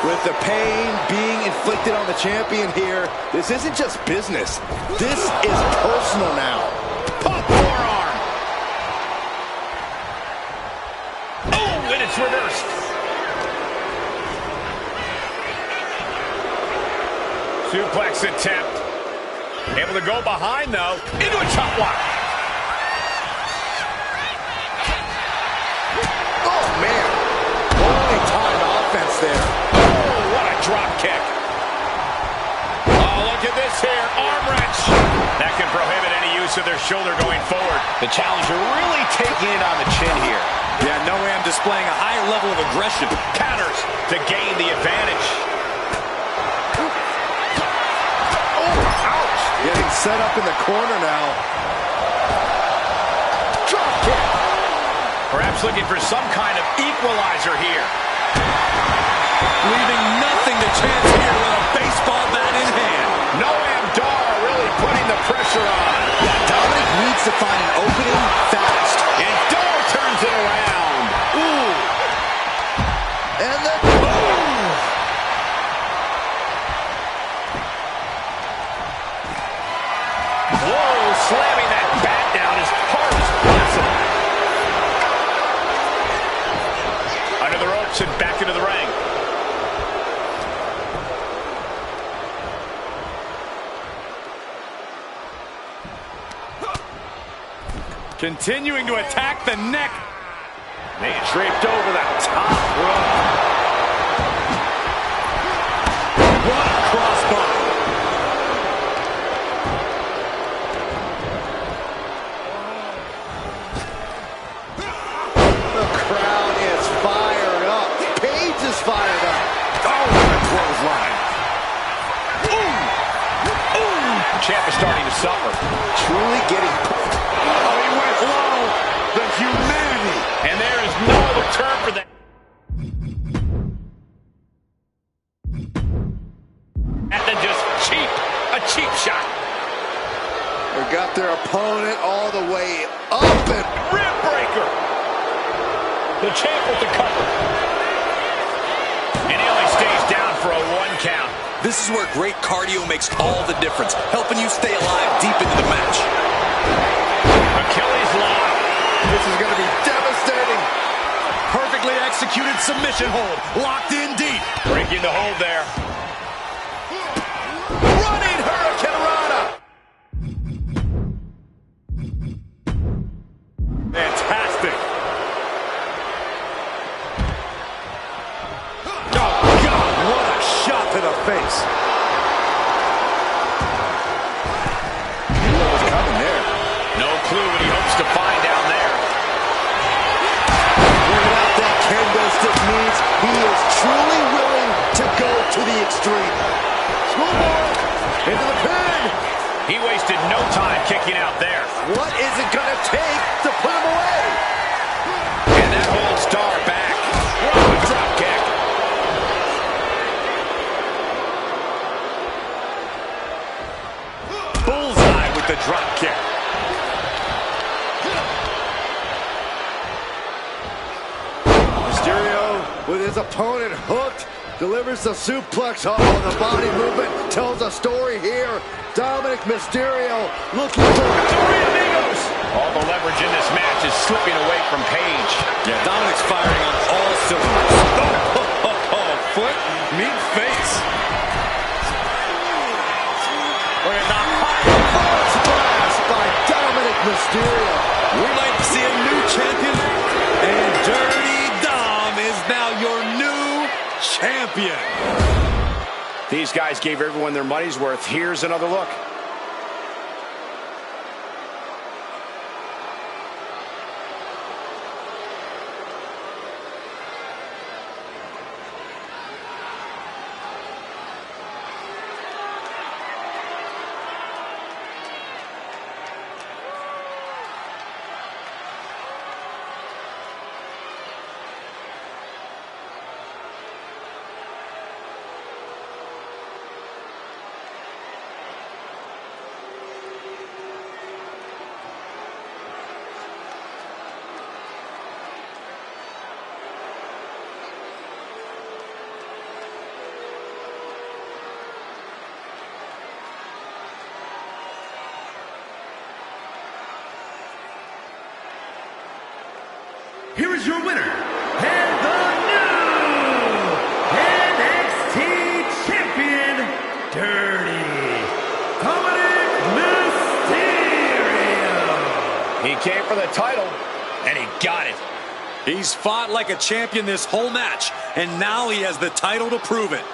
With the pain being inflicted on the champion here, this isn't just business. This is personal now. Pop forearm. Oh, and it's reversed. Suplex attempt. Able to go behind, though. Into a chop block. Oh, man. Only time offense there. Oh, what a drop kick. Oh, look at this here. Arm wrench. That can prohibit any use of their shoulder going forward. The challenger really taking it on the chin here. Yeah, no way I'm displaying a higher level of aggression. Counters to gain the advantage. Getting set up in the corner now. Drop kick. Perhaps looking for some kind of equalizer here. Leaving nothing to chance here with a baseball bat in hand. Noam Dar really putting the pressure on. Dominic needs to find an opening fast. And Dar turns it around. Ooh. And then boom. Whoa, slamming that bat down as hard as possible. Under the ropes and back into the ring. Continuing to attack the neck. Man, draped over the top rope. What a crossbody. The crowd is fired up. Paige is fired up. Oh, what a clothesline. Ooh! Ooh! The champ is starting to suffer. Truly getting... Oh, he went low. The humanity. And there is no return for that. And then just cheap. A cheap shot. They got their opponent all the way up and... Rib breaker. The champ with the cover. And he only stays down for a 1 count. This is where great cardio makes all the difference, helping you stay alive deep into the match. Achilles lock. This is going to be devastating. Perfectly executed submission hold, locked in deep. Breaking the hold there. Running Hurricane Rana. Fantastic. Oh, God, what a shot to the face. What was coming there? No clue what he hopes to find down there. What that kendo stick means, he is truly willing to go to the extreme. Schoolboy into the pin. He wasted no time kicking out there. What is it going to take to put him away? And that holds Dar back. Drop kick. Bullseye with the drop kick. Mysterio with his opponent hooked, delivers the suplex. Oh, the body movement tells a story here. Dominic Mysterio looking for Three amigos. All the leverage in this match is slipping away from Paige. Yeah, Dominic's firing on all cylinders. Foot, meet face. We're in the high blast by Dominic Mysterio. We might see a new champion, and Dirty Dom is now your new champion. These guys gave everyone their money's worth. Here's another look. here is your winner, and the new NXT Champion, Dirty Dominic Mysterio. He came for the title, and he got it. He's fought like a champion this whole match, and now he has the title to prove it.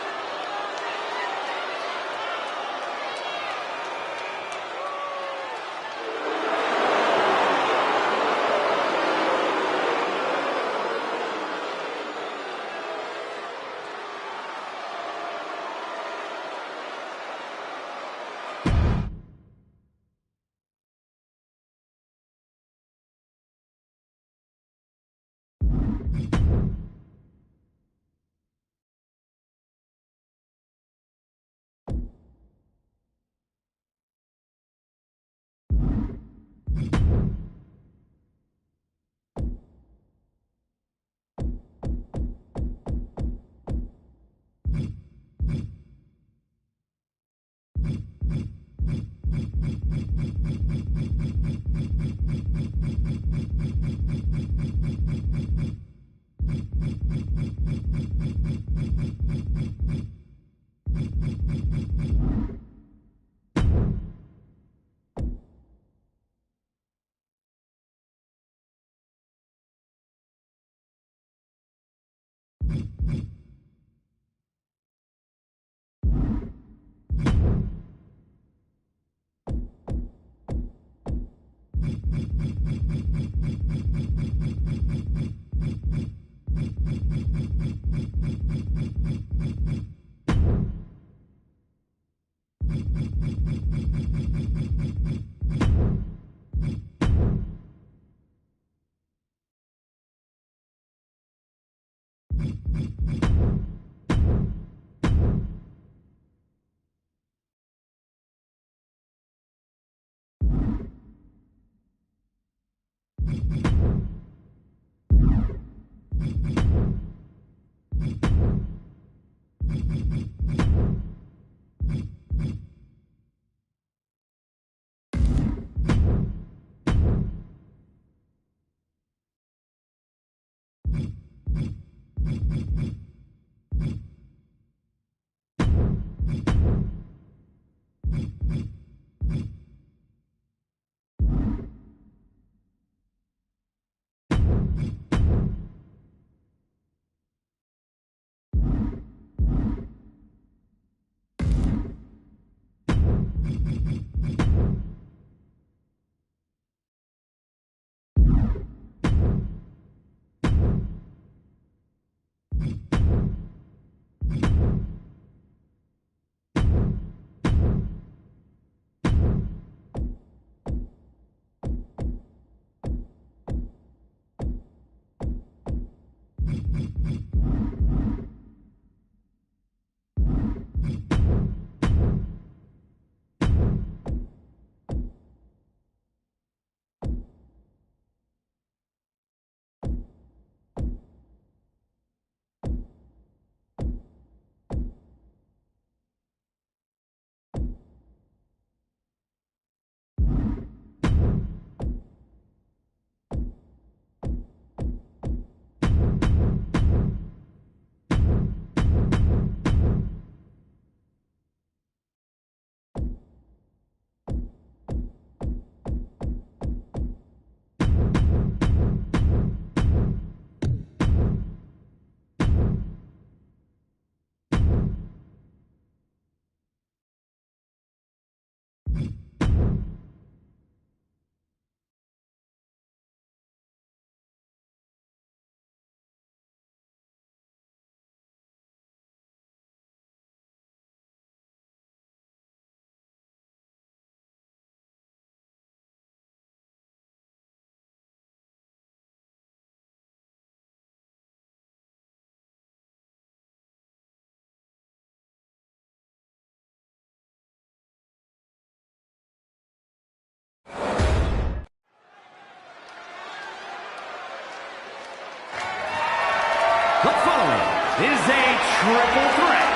The following is a triple threat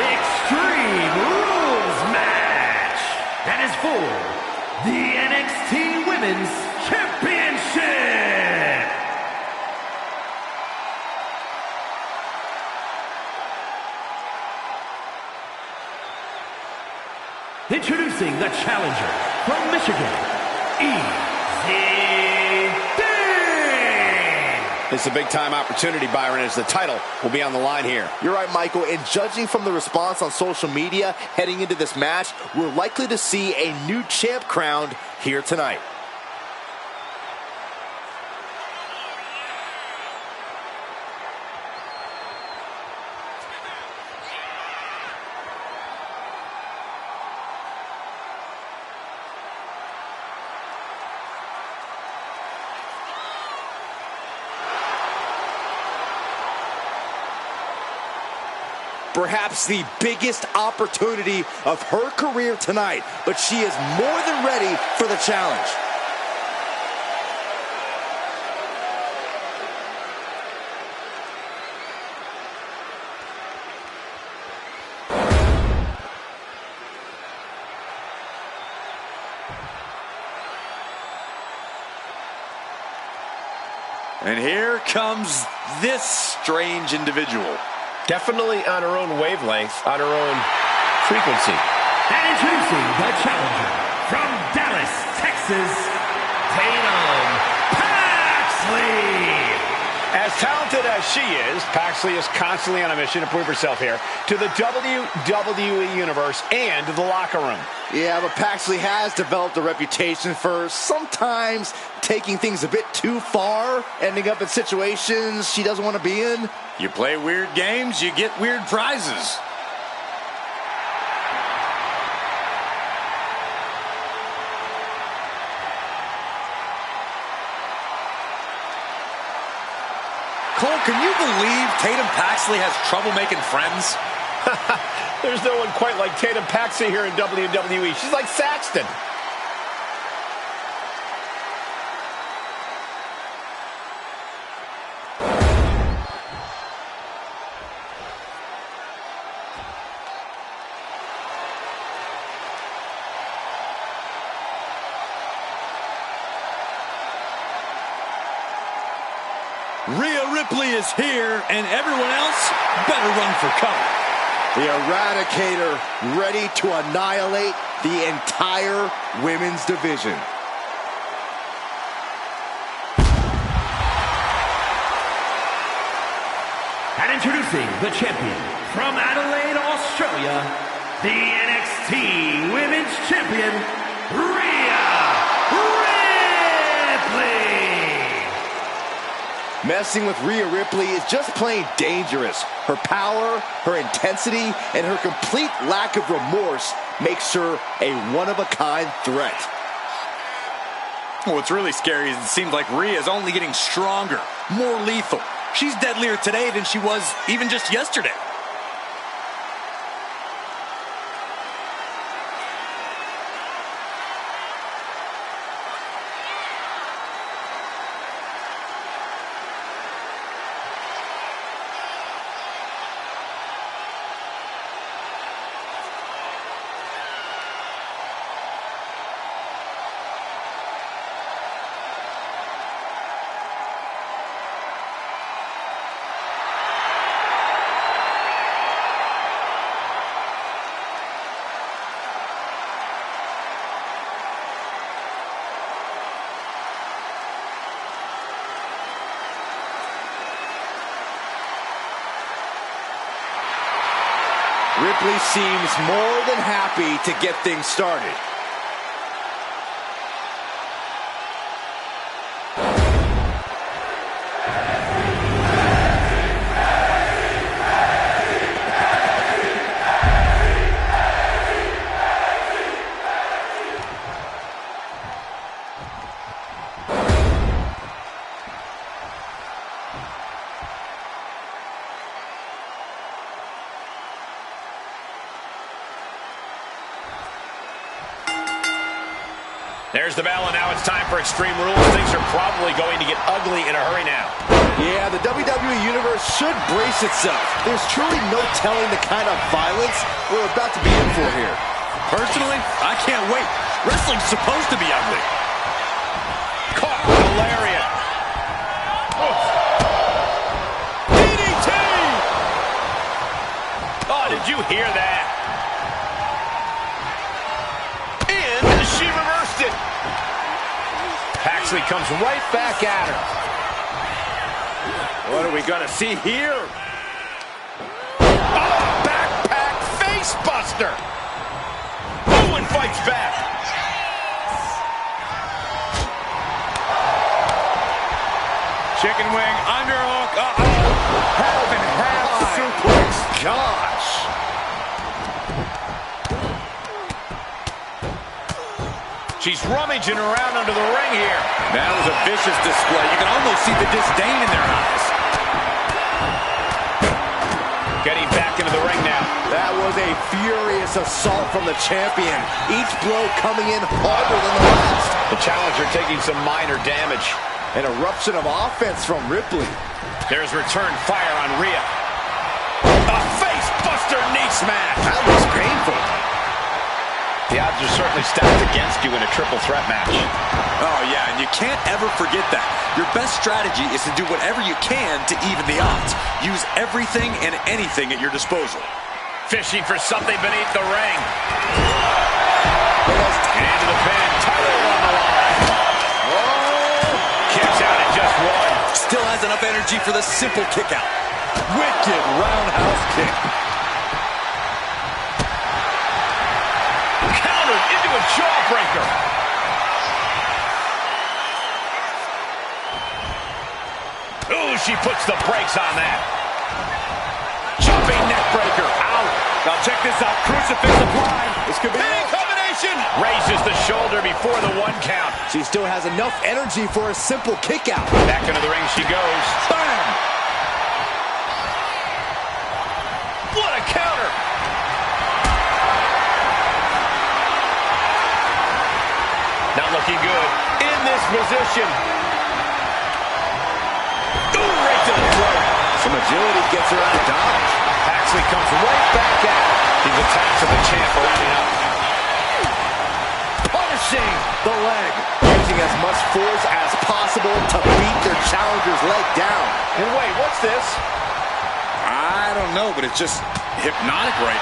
Extreme Rules match that is for the NXT Women's Championship. Introducing the challenger from Michigan, It's a big-time opportunity, Byron, as the title will be on the line here. You're right, Michael, and judging from the response on social media heading into this match, we're likely to see a new champ crowned here tonight. Perhaps the biggest opportunity of her career tonight, but she is more than ready for the challenge. And here comes this strange individual. Definitely on her own wavelength, on her own frequency. And introducing the challenger from Dallas, Texas, Tatum Paxley. As talented as she is, Paxley is constantly on a mission to prove herself here to the WWE Universe and the locker room. Yeah, but Paxley has developed a reputation for sometimes taking things a bit too far, ending up in situations she doesn't want to be in. You play weird games, you get weird prizes. Cole, can you believe Tatum Paxley has trouble making friends? There's no one quite like Tatum Paxley here in WWE. She's like Saxton. Rhea Ripley is here, and everyone else better run for cover. The Eradicator ready to annihilate the entire women's division. And introducing the champion from Adelaide, Australia, the NXT Women's Champion, Rhea Ripley. Messing with Rhea Ripley is just plain dangerous. Her power, her intensity, and her complete lack of remorse makes her a one-of-a-kind threat. What's really scary is it seems like Rhea is only getting stronger, more lethal. She's deadlier today than she was even just yesterday. Ripley seems more than happy to get things started. There's the bell, and now it's time for Extreme Rules. Things are probably going to get ugly in a hurry now. Yeah, the WWE Universe should brace itself. There's truly no telling the kind of violence we're about to be in for here. Personally, I can't wait. Wrestling's supposed to be ugly. Caught with a lariat. DDT! Oh, did you hear that? Paxley comes right back at her. What are we going to see here? Oh, backpack face buster. Owen fights back. Chicken wing, underhook. Uh-oh. Half and half suplex. Gosh. She's rummaging around under the ring here. That was a vicious display. You can almost see the disdain in their eyes. Getting back into the ring now. That was a furious assault from the champion. Each blow coming in harder than the last. The challenger taking some minor damage. An eruption of offense from Ripley. There's return fire on Rhea. A face buster knee smash. That was painful. The odds are certainly stacked against you in a triple threat match. Oh, yeah, and you can't ever forget that. Your best strategy is to do whatever you can to even the odds. Use everything and anything at your disposal. Fishing for something beneath the ring. Into the pin. Title on the line. Kicks out at just one. Still has enough energy for the simple kick out. Wicked roundhouse kick. Countered into a jawbreaker. Ooh, she puts the brakes on that. Jumping neck breaker. Out. Now check this out. Crucifix applied. This could be Big combination. Raises the shoulder before the 1 count. She still has enough energy for a simple kick out. Back into the ring she goes. Bam! What a counter. Not looking good. In this position. Ooh, right to the throat. Some agility gets her out of dodge. Paxley comes right back at her. These attacks of the champ are adding up. Punishing the leg. Using as much force as possible to beat their challenger's leg down. And wait, what's this? I don't know, but it's just hypnotic right.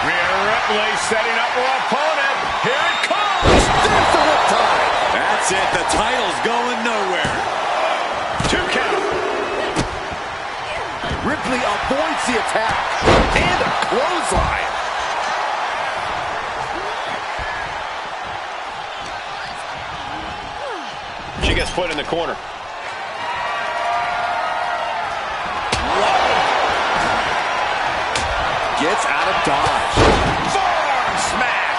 Rhea Ripley setting up her opponent. Here it comes. There's the riptide. That's it. The title's going nowhere. 2 count. Ripley avoids the attack. And a clothesline. She gets put in the corner. Gets out of dodge. Forearm smash.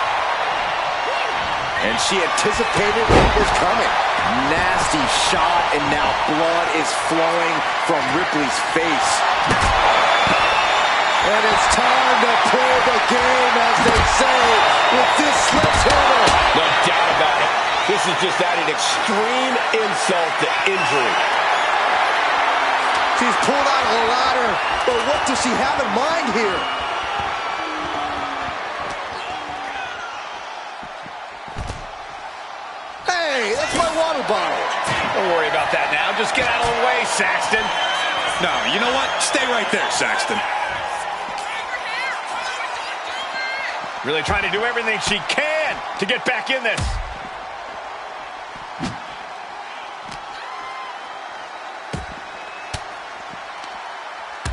And she anticipated what was coming. Nasty shot, and now blood is flowing from Ripley's face. And it's time to play the game, as they say, with this sledgehammer. No doubt about it. This is just adding extreme insult to injury. She's pulled out of the ladder, but what does she have in mind here? Hey, that's my water bottle. Don't worry about that now. Just get out of the way, Saxton. No, you know what? Stay right there, Saxton. Really trying to do everything she can to get back in this.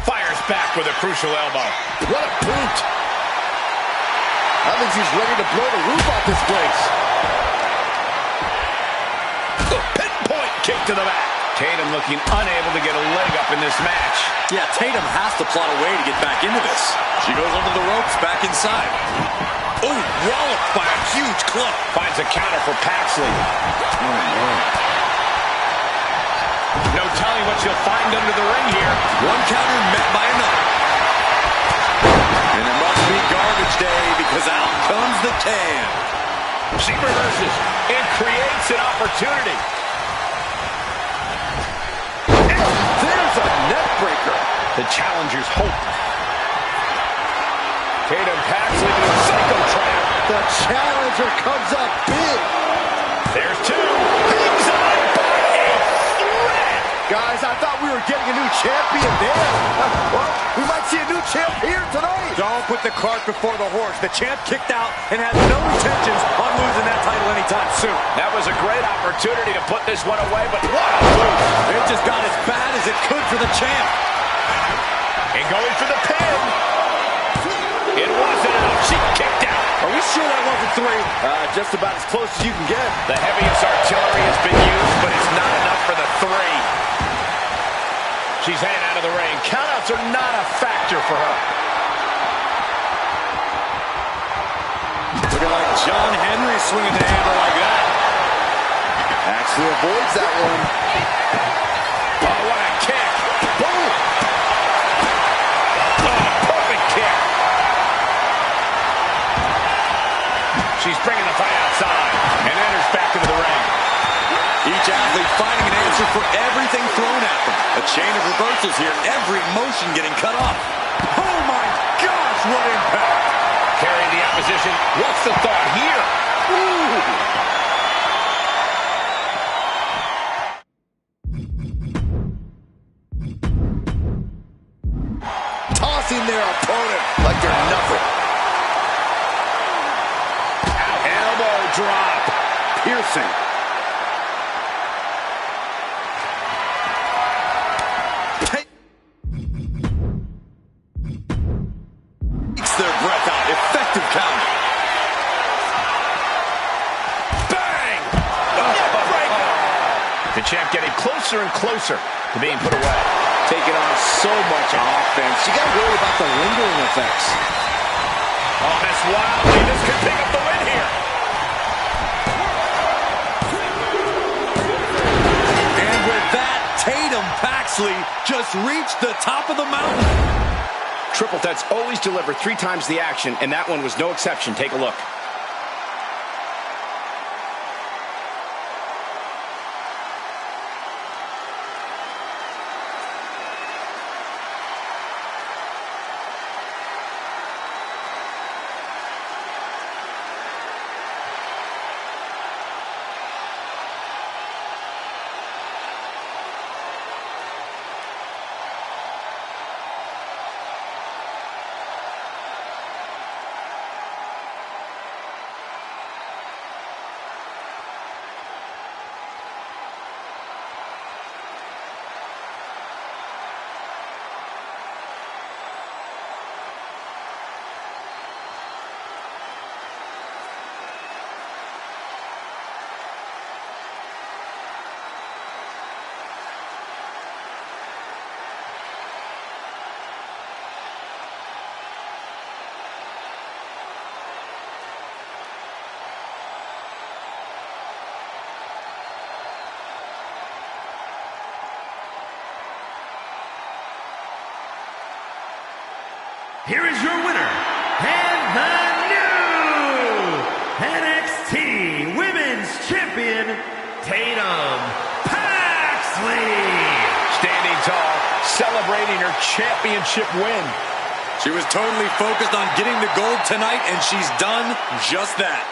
Fires back with a crucial elbow. What a boot. I think she's ready to blow the roof off this place. Pinpoint kick to the back. Tatum looking unable to get a leg up in this match. Yeah, Tatum has to plot a way to get back into this. She goes under the ropes, back inside. Oh, walloped by a huge club. Finds a counter for Paxley. No telling what she'll find under the ring here. One counter met by another. And it must be garbage day because out comes the can. She reverses and creates an opportunity. There's a neck breaker. The challenger's hope. Tatum Paxley to a psycho trap. The challenger comes up big. There's 2. Hangs on by a thread. Guys, I thought we were getting a new champion there. Well, we might see a new champ here tonight. Don't put the cart before the horse. The champ kicked out and has no intentions on losing that title anytime soon. That was a great opportunity to put this one away, but what a move. It just got as bad as it could for the champ. And going for the pin. It wasn't enough. She kicked out. Are we sure that wasn't 3? Just about as close as you can get. The heaviest artillery has been used, but it's not enough for the 3. She's headed out of the ring. Countouts are not a factor for her. Looking like John Henry swinging the hammer like that. Actually avoids that one. Oh, what a kick. Boom. Oh, perfect kick. She's bringing the fight outside and enters back into the ring. Each athlete finding an answer for everything thrown at them. A chain of reversals here, every motion getting cut off. Oh my gosh, what impact! Carrying the opposition. What's the thought here? Tossing their opponent like they're nothing. Elbow drop. Piercing. Takes their breath out. Effective count. Bang! The champ getting closer and closer to being put away. Taking on so much offense. You got to worry about the lingering effects. Oh, Miss Wildly, this could pick up the win here. And with that, Tatum Paxley just reached the top of the mountain. Triple threats always deliver 3 times the action, and that one was no exception. Take a look. Here is your winner, and the new NXT Women's Champion, Tatum Paxley. Standing tall, celebrating her championship win. She was totally focused on getting the gold tonight, and she's done just that.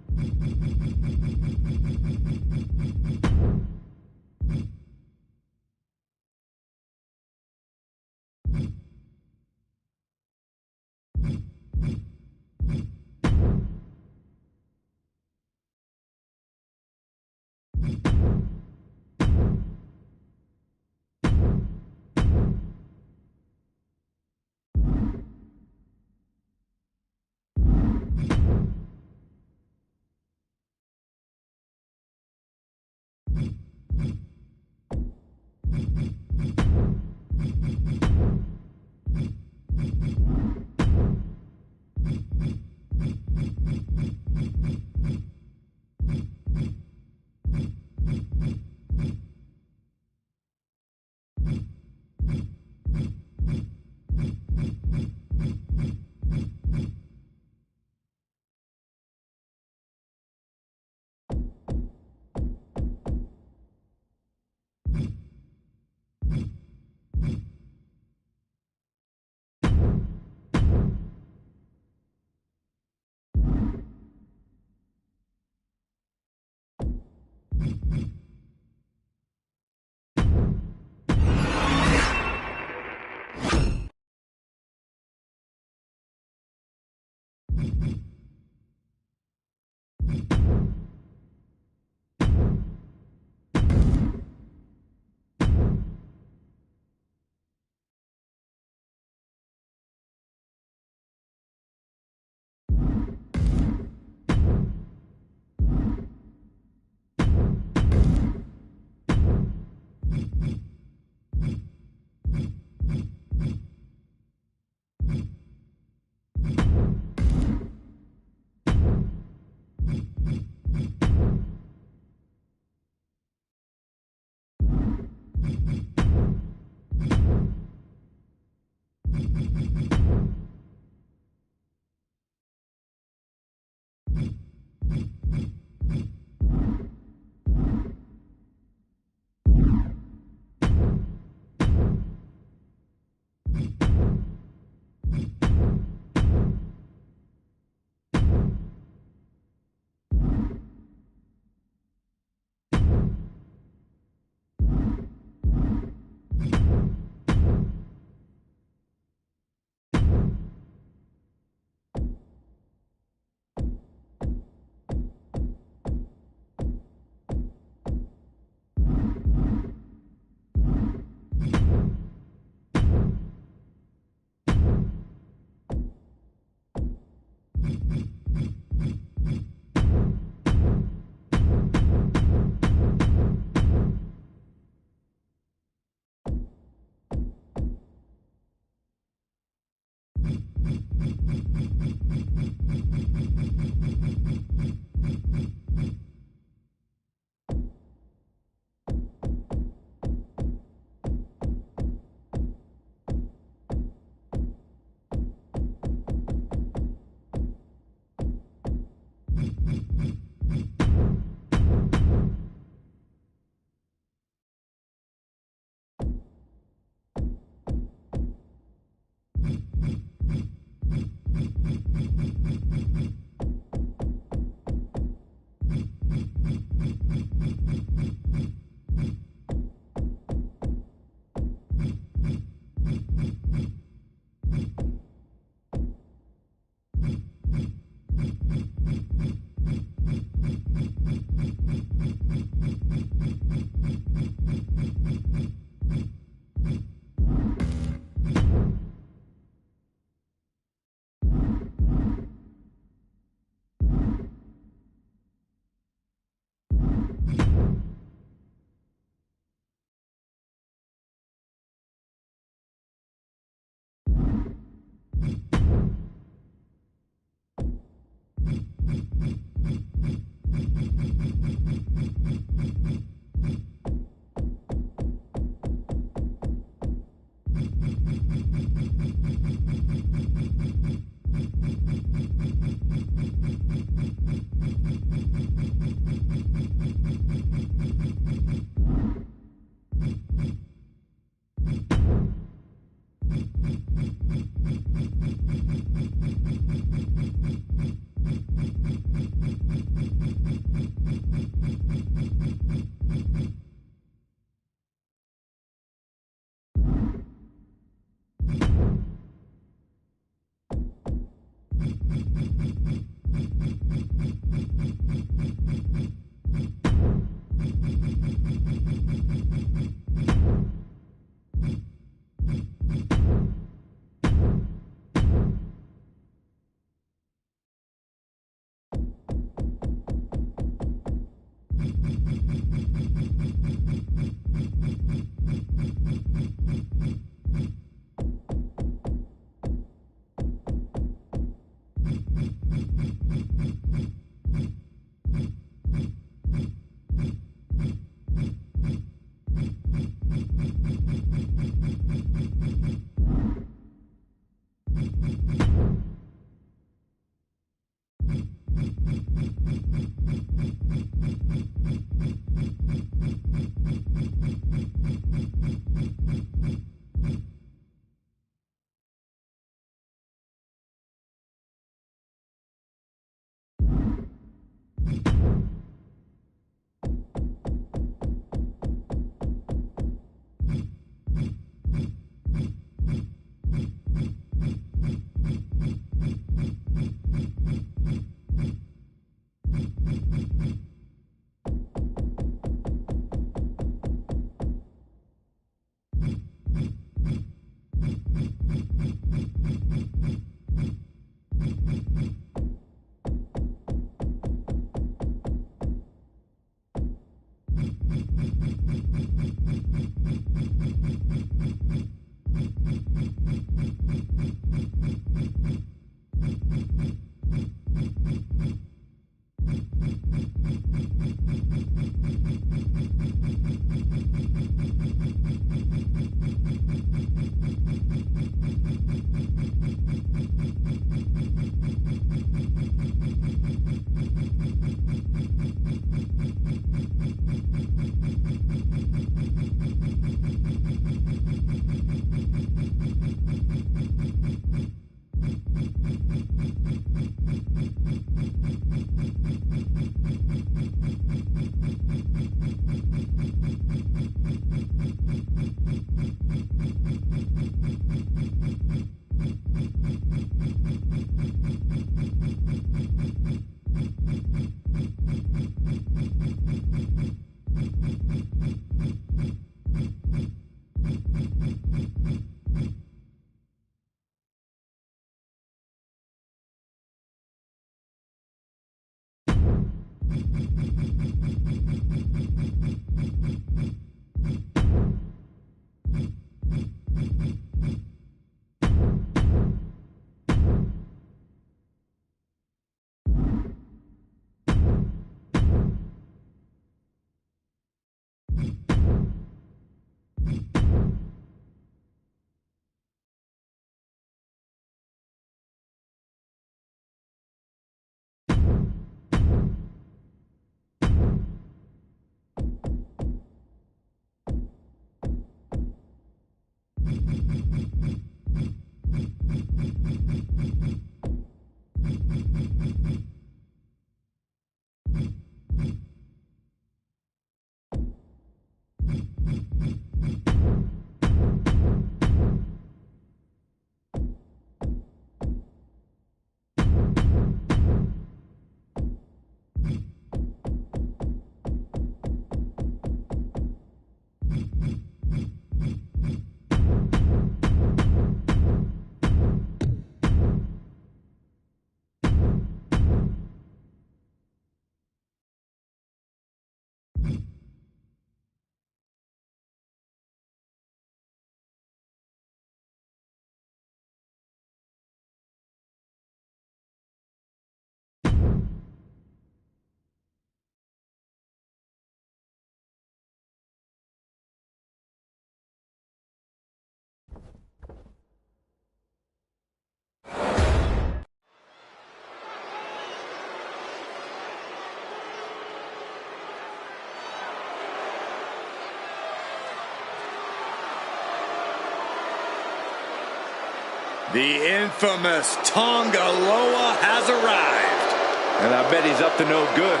The infamous Tonga Loa has arrived. And I bet he's up to no good.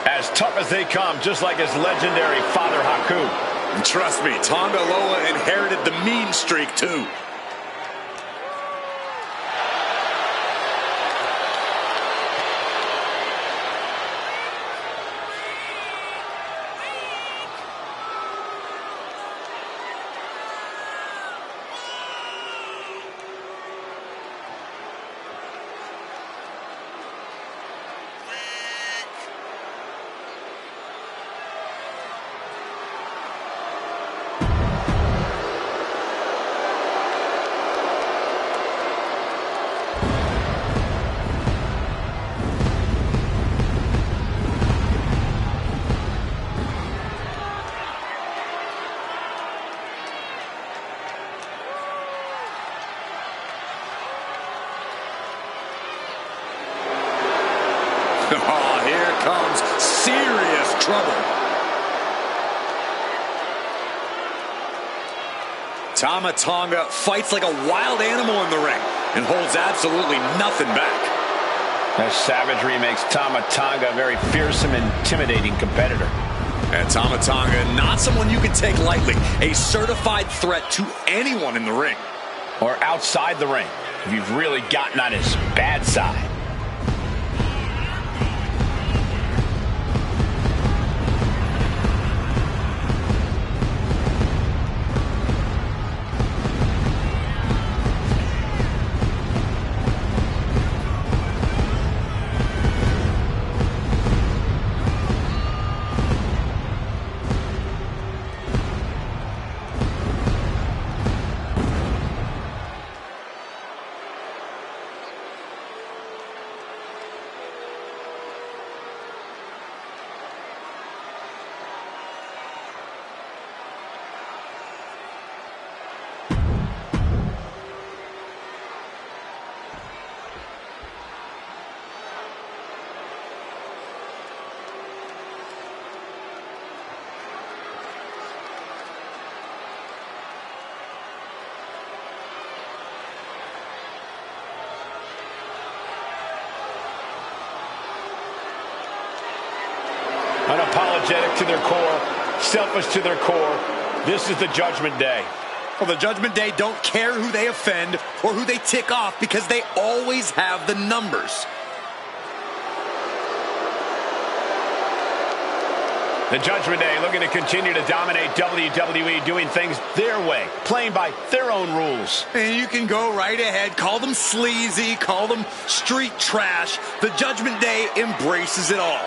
As tough as they come, just like his legendary father Haku. And trust me, Tonga Loa inherited the mean streak too. Oh, here comes serious trouble. Tama Tonga fights like a wild animal in the ring and holds absolutely nothing back. That savagery makes Tama Tonga a very fearsome and intimidating competitor. And Tama Tonga, not someone you can take lightly. A certified threat to anyone in the ring. Or outside the ring, if you've really gotten on his bad side. unapologetic to their core, selfish to their core. This is the Judgment Day. Well, the Judgment Day don't care who they offend or who they tick off because they always have the numbers. The Judgment Day looking to continue to dominate WWE, doing things their way, playing by their own rules. And you can go right ahead, call them sleazy, call them street trash. The Judgment Day embraces it all.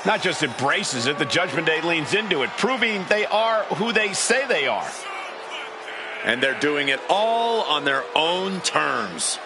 Not just embraces it, the Judgment Day leans into it, proving they are who they say they are. And they're doing it all on their own terms.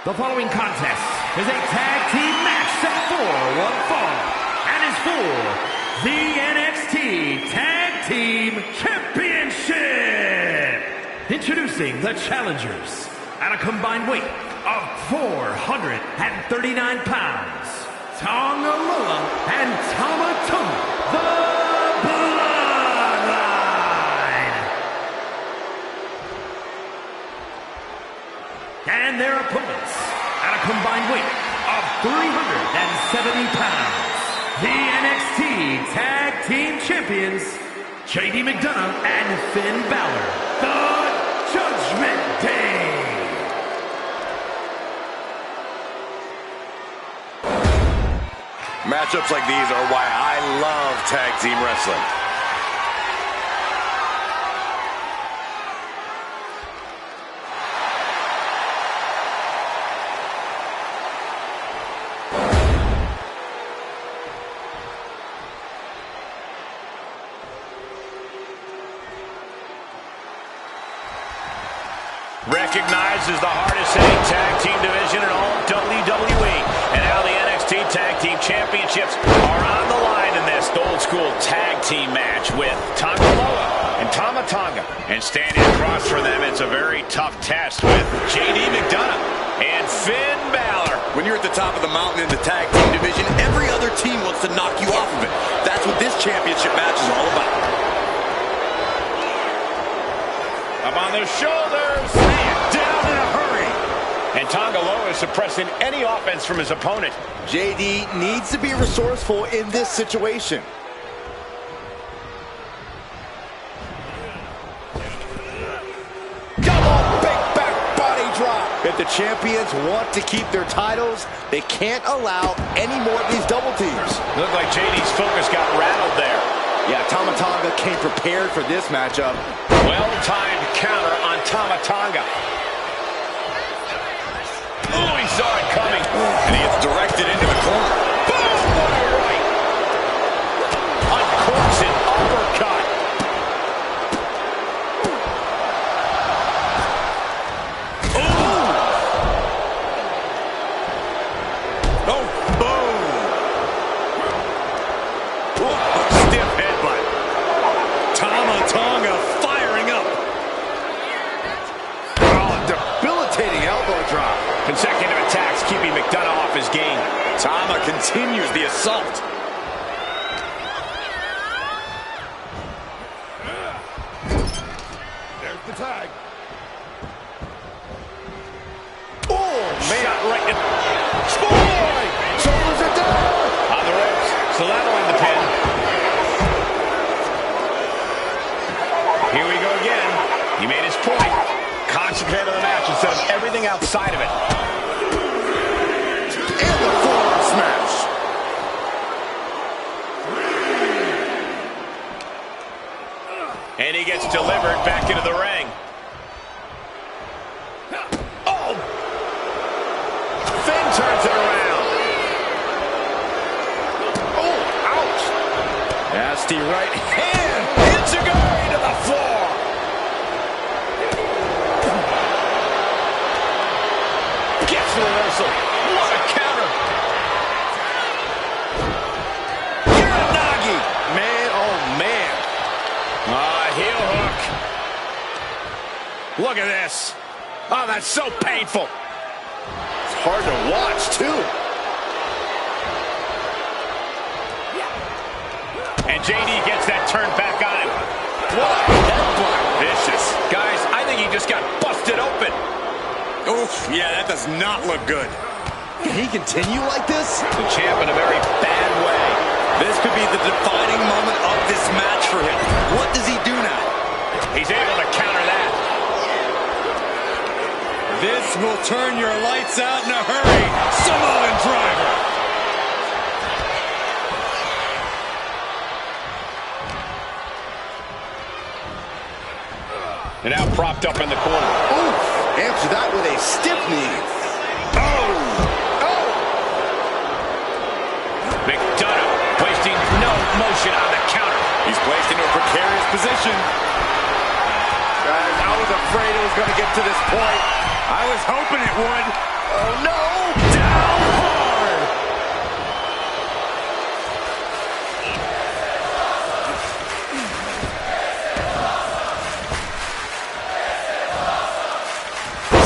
The following contest is a tag team match set for one fall and is for the NXT Tag Team Championship. Introducing the challengers at a combined weight of 439 pounds, Tonga Loa and Tama Tonga, the Bloodline. And their opponents at a combined weight of 370 pounds, the NXT Tag Team Champions, JD McDonough and Finn Balor, the Judgment Day. Matchups like these are why I love tag team wrestling. Recognized as the hardest-hitting tag team division in all of WWE. And now the NXT Tag Team Championships are on the line in this old-school tag team match with Tonga Loa and Tama Tonga. And standing across from them, it's a very tough test with JD McDonough and Finn Balor. When you're at the top of the mountain in the tag team division, every other team wants to knock you off of it. That's what this championship match is all about. Up on their shoulders, and down in a hurry. And Tonga Loa is suppressing any offense from his opponent. JD needs to be resourceful in this situation. Double big back body drop. If the champions want to keep their titles, they can't allow any more of these double teams. Looked like JD's focus got rattled there. Yeah, Tama Tonga came prepared for this matchup. Well-timed counter on Tama Tonga. Oh, he saw it coming. And he gets directed into the corner. Boom! What a right. Uncorksing uppercut. Ooh! Oh, boom. Stiff headbutt. Tama Tonga firing up. Oh, debilitating elbow drop. Consecutive attacks keeping McDonough off his game. Tama continues the assault. There's the tag. Oh, man. Shot right in. Boy! Shoulders are down. On the ropes. Solano in the pin. Here we go again. He made his point. Concentrate on the match instead of everything outside of it. And the forearm smash. And he gets delivered back into the ring. Oh! Finn turns it around. Oh, ouch. Nasty right hand. Enzuigiri to the the floor. Gets the reversal. What a counter. Uranagi. Man, oh man. Heel hook. Look at this. Oh, that's so painful. It's hard to watch, too. And JD gets that turned back on him. What a headbutt. Vicious. Guys, I think he just got busted open. Oof, yeah, that does not look good. Can he continue like this? The champ in a very bad way. This could be the defining moment of this match for him. What does he do now? He's able to counter that. This will turn your lights out in a hurry. Samoan driver. And now propped up in the corner. Oof. Answer that with a stiff knee. Oh. Oh. McDonough wasting no motion on the counter. He's placed into a precarious position. Guys, I was afraid it was going to get to this point. I was hoping it would. Oh, no. Down hard.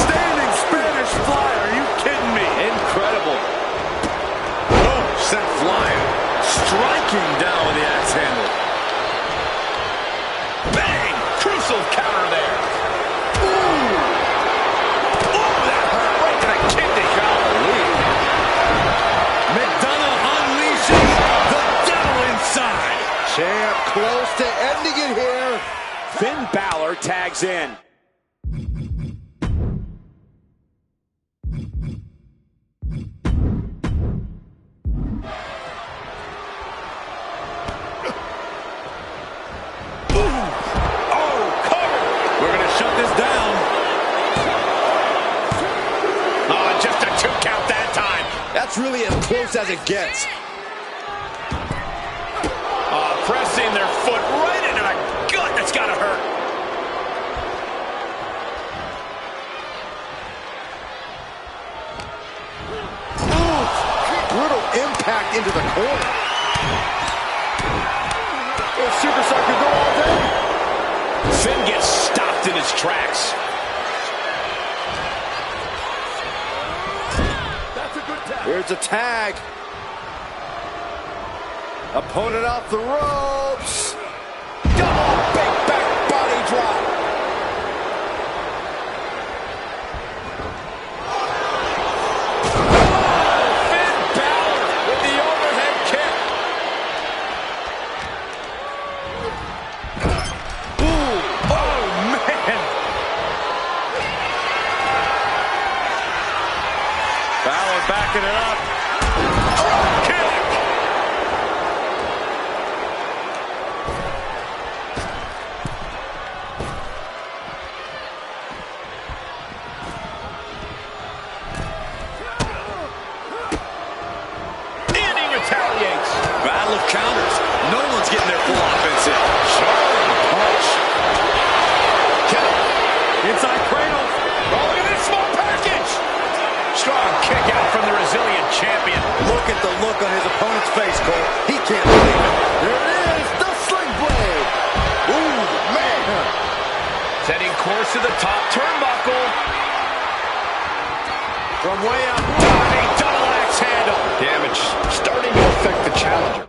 Standing Spanish fly. Are you kidding me? Incredible. Oh, sent flying. Striking down with the axe handle. Bang! Crucial counter there. McDonough unleashing the devil inside. Champ close to ending it here. Finn Balor tags in. We're going to shut this down. Oh, just a 2 count that time. That's really as close as it gets. Pressing their foot right into the gut. That's got to hurt. Ooh, brutal impact into the corner. This superstar could go all day. Finn gets stopped in his tracks. Here's a tag. Opponent off the ropes. Double big back body drop. Oh, Finn Balor with the overhead kick. Ooh, oh man. Balor backing it up. Drop kick. And he retaliates. Battle of counters. No one's getting their full offense in. Punch. Inside cradle. Oh, look at this small package. Strong kick out from the resilient champion. Look at the look on his opponent's face, Cole. He can't believe it. There it is, the sling blade. Ooh, man. Setting course to the top turnbuckle. From way up. Diving double axe handle. Damage starting to affect the challenger.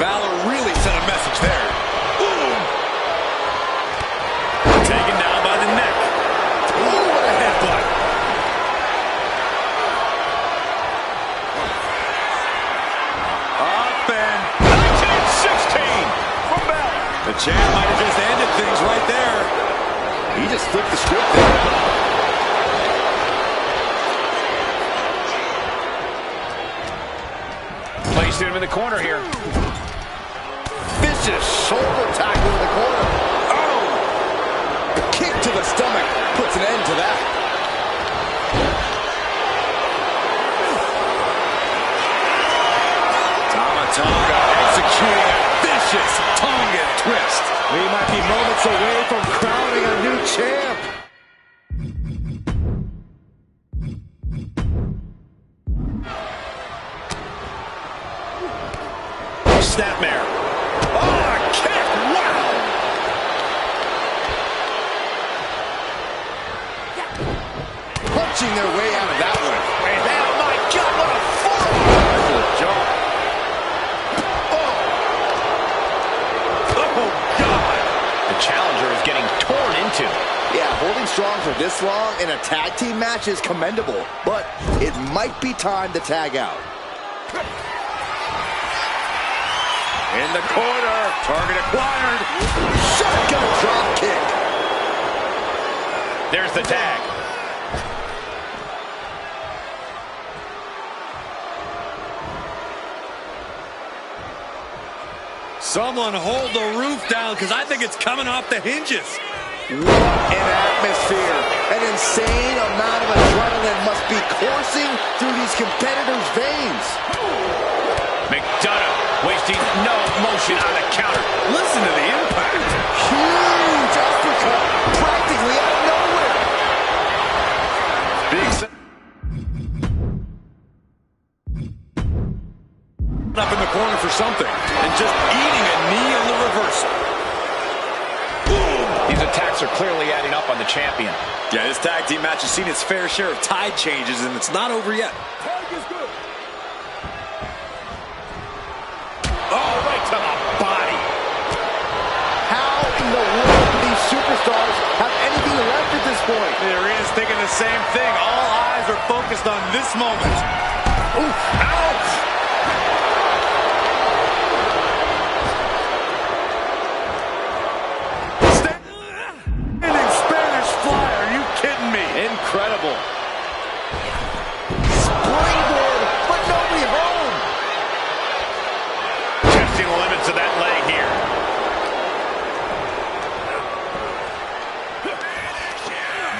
Balor really sent a message there. Taken down by the neck. Ooh, what a headbutt. Up and 1916 from Balor. the champ might have just ended things right there. He just flipped the script there. Placed him in the corner here. Vicious shoulder tackle in the corner. Oh! The kick to the stomach puts an end to that. Snapmare. Oh, a kick! Wow! Punching their way out of that one. And oh my God, what a forearm! Jump. Oh, God! The challenger is getting torn into. Yeah, holding strong for this long in a tag team match is commendable, but it might be time to tag out. In the corner, target acquired. Shotgun drop kick. There's the tag. Someone hold the roof down, because I think it's coming off the hinges. What an atmosphere. An insane amount of adrenaline must be coursing through these competitors' veins. McDonough wasting no motion on the counter. Listen to the impact. Huge uppercut, practically out of nowhere. Big up in the corner for something, and just eating a knee on the reversal. These attacks are clearly adding up on the champion. Yeah, this tag team match has seen its fair share of tide changes, and it's not over yet. Oh, right to the body. How in the world do these superstars have anything left at this point? There is thinking the same thing. All eyes are focused on this moment. Ooh, ouch! Standing Spanish fly, are you kidding me? Incredible. Springboard, but nobody home. Testing the limits of that leg here.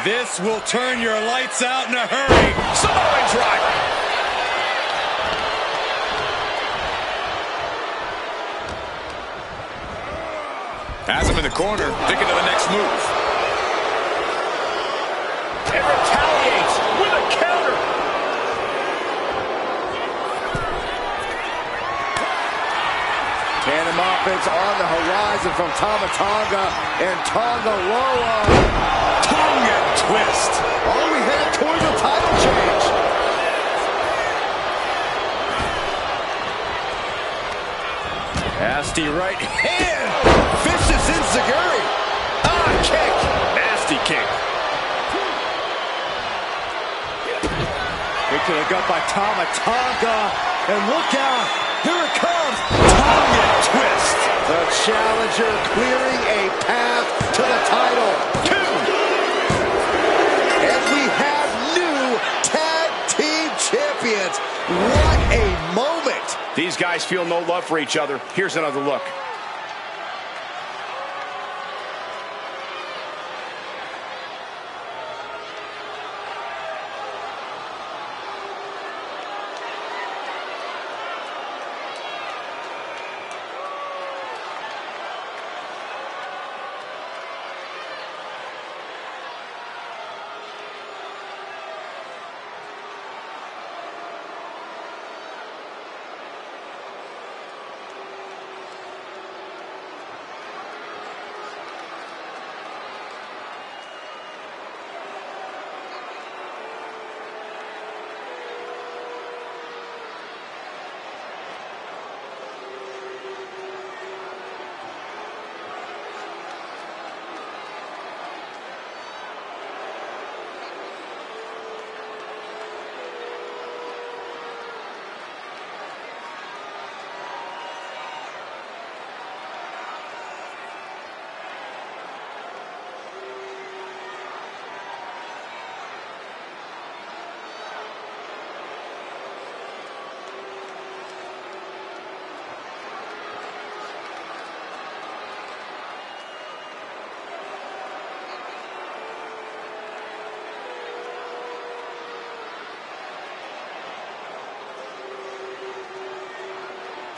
This will turn your lights out in a hurry. Samoan driver. Has him in the corner, thinking of the next move. And retaliates with a counter. Tandem offense on the horizon from Tama Tonga and Tonga Loa. Tongue and twist. All we head towards a title change. Nasty right hand. Vicious enziguri. Ah, kick. Nasty kick. Kick to the gut by Tama Tonga. And look out. Here it comes. Tongue and twist. The challenger clearing a path to the title. And we have new tag team champions. What a moment. These guys feel no love for each other. Here's another look.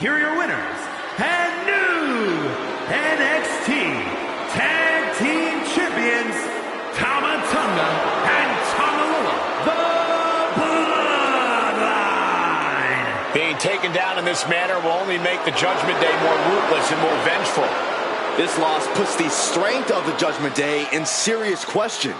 Here are your winners and new NXT Tag Team Champions, Tama Tonga taken down in this manner will only make the Judgment Day more ruthless and more vengeful. This loss puts the strength of the Judgment Day in serious question.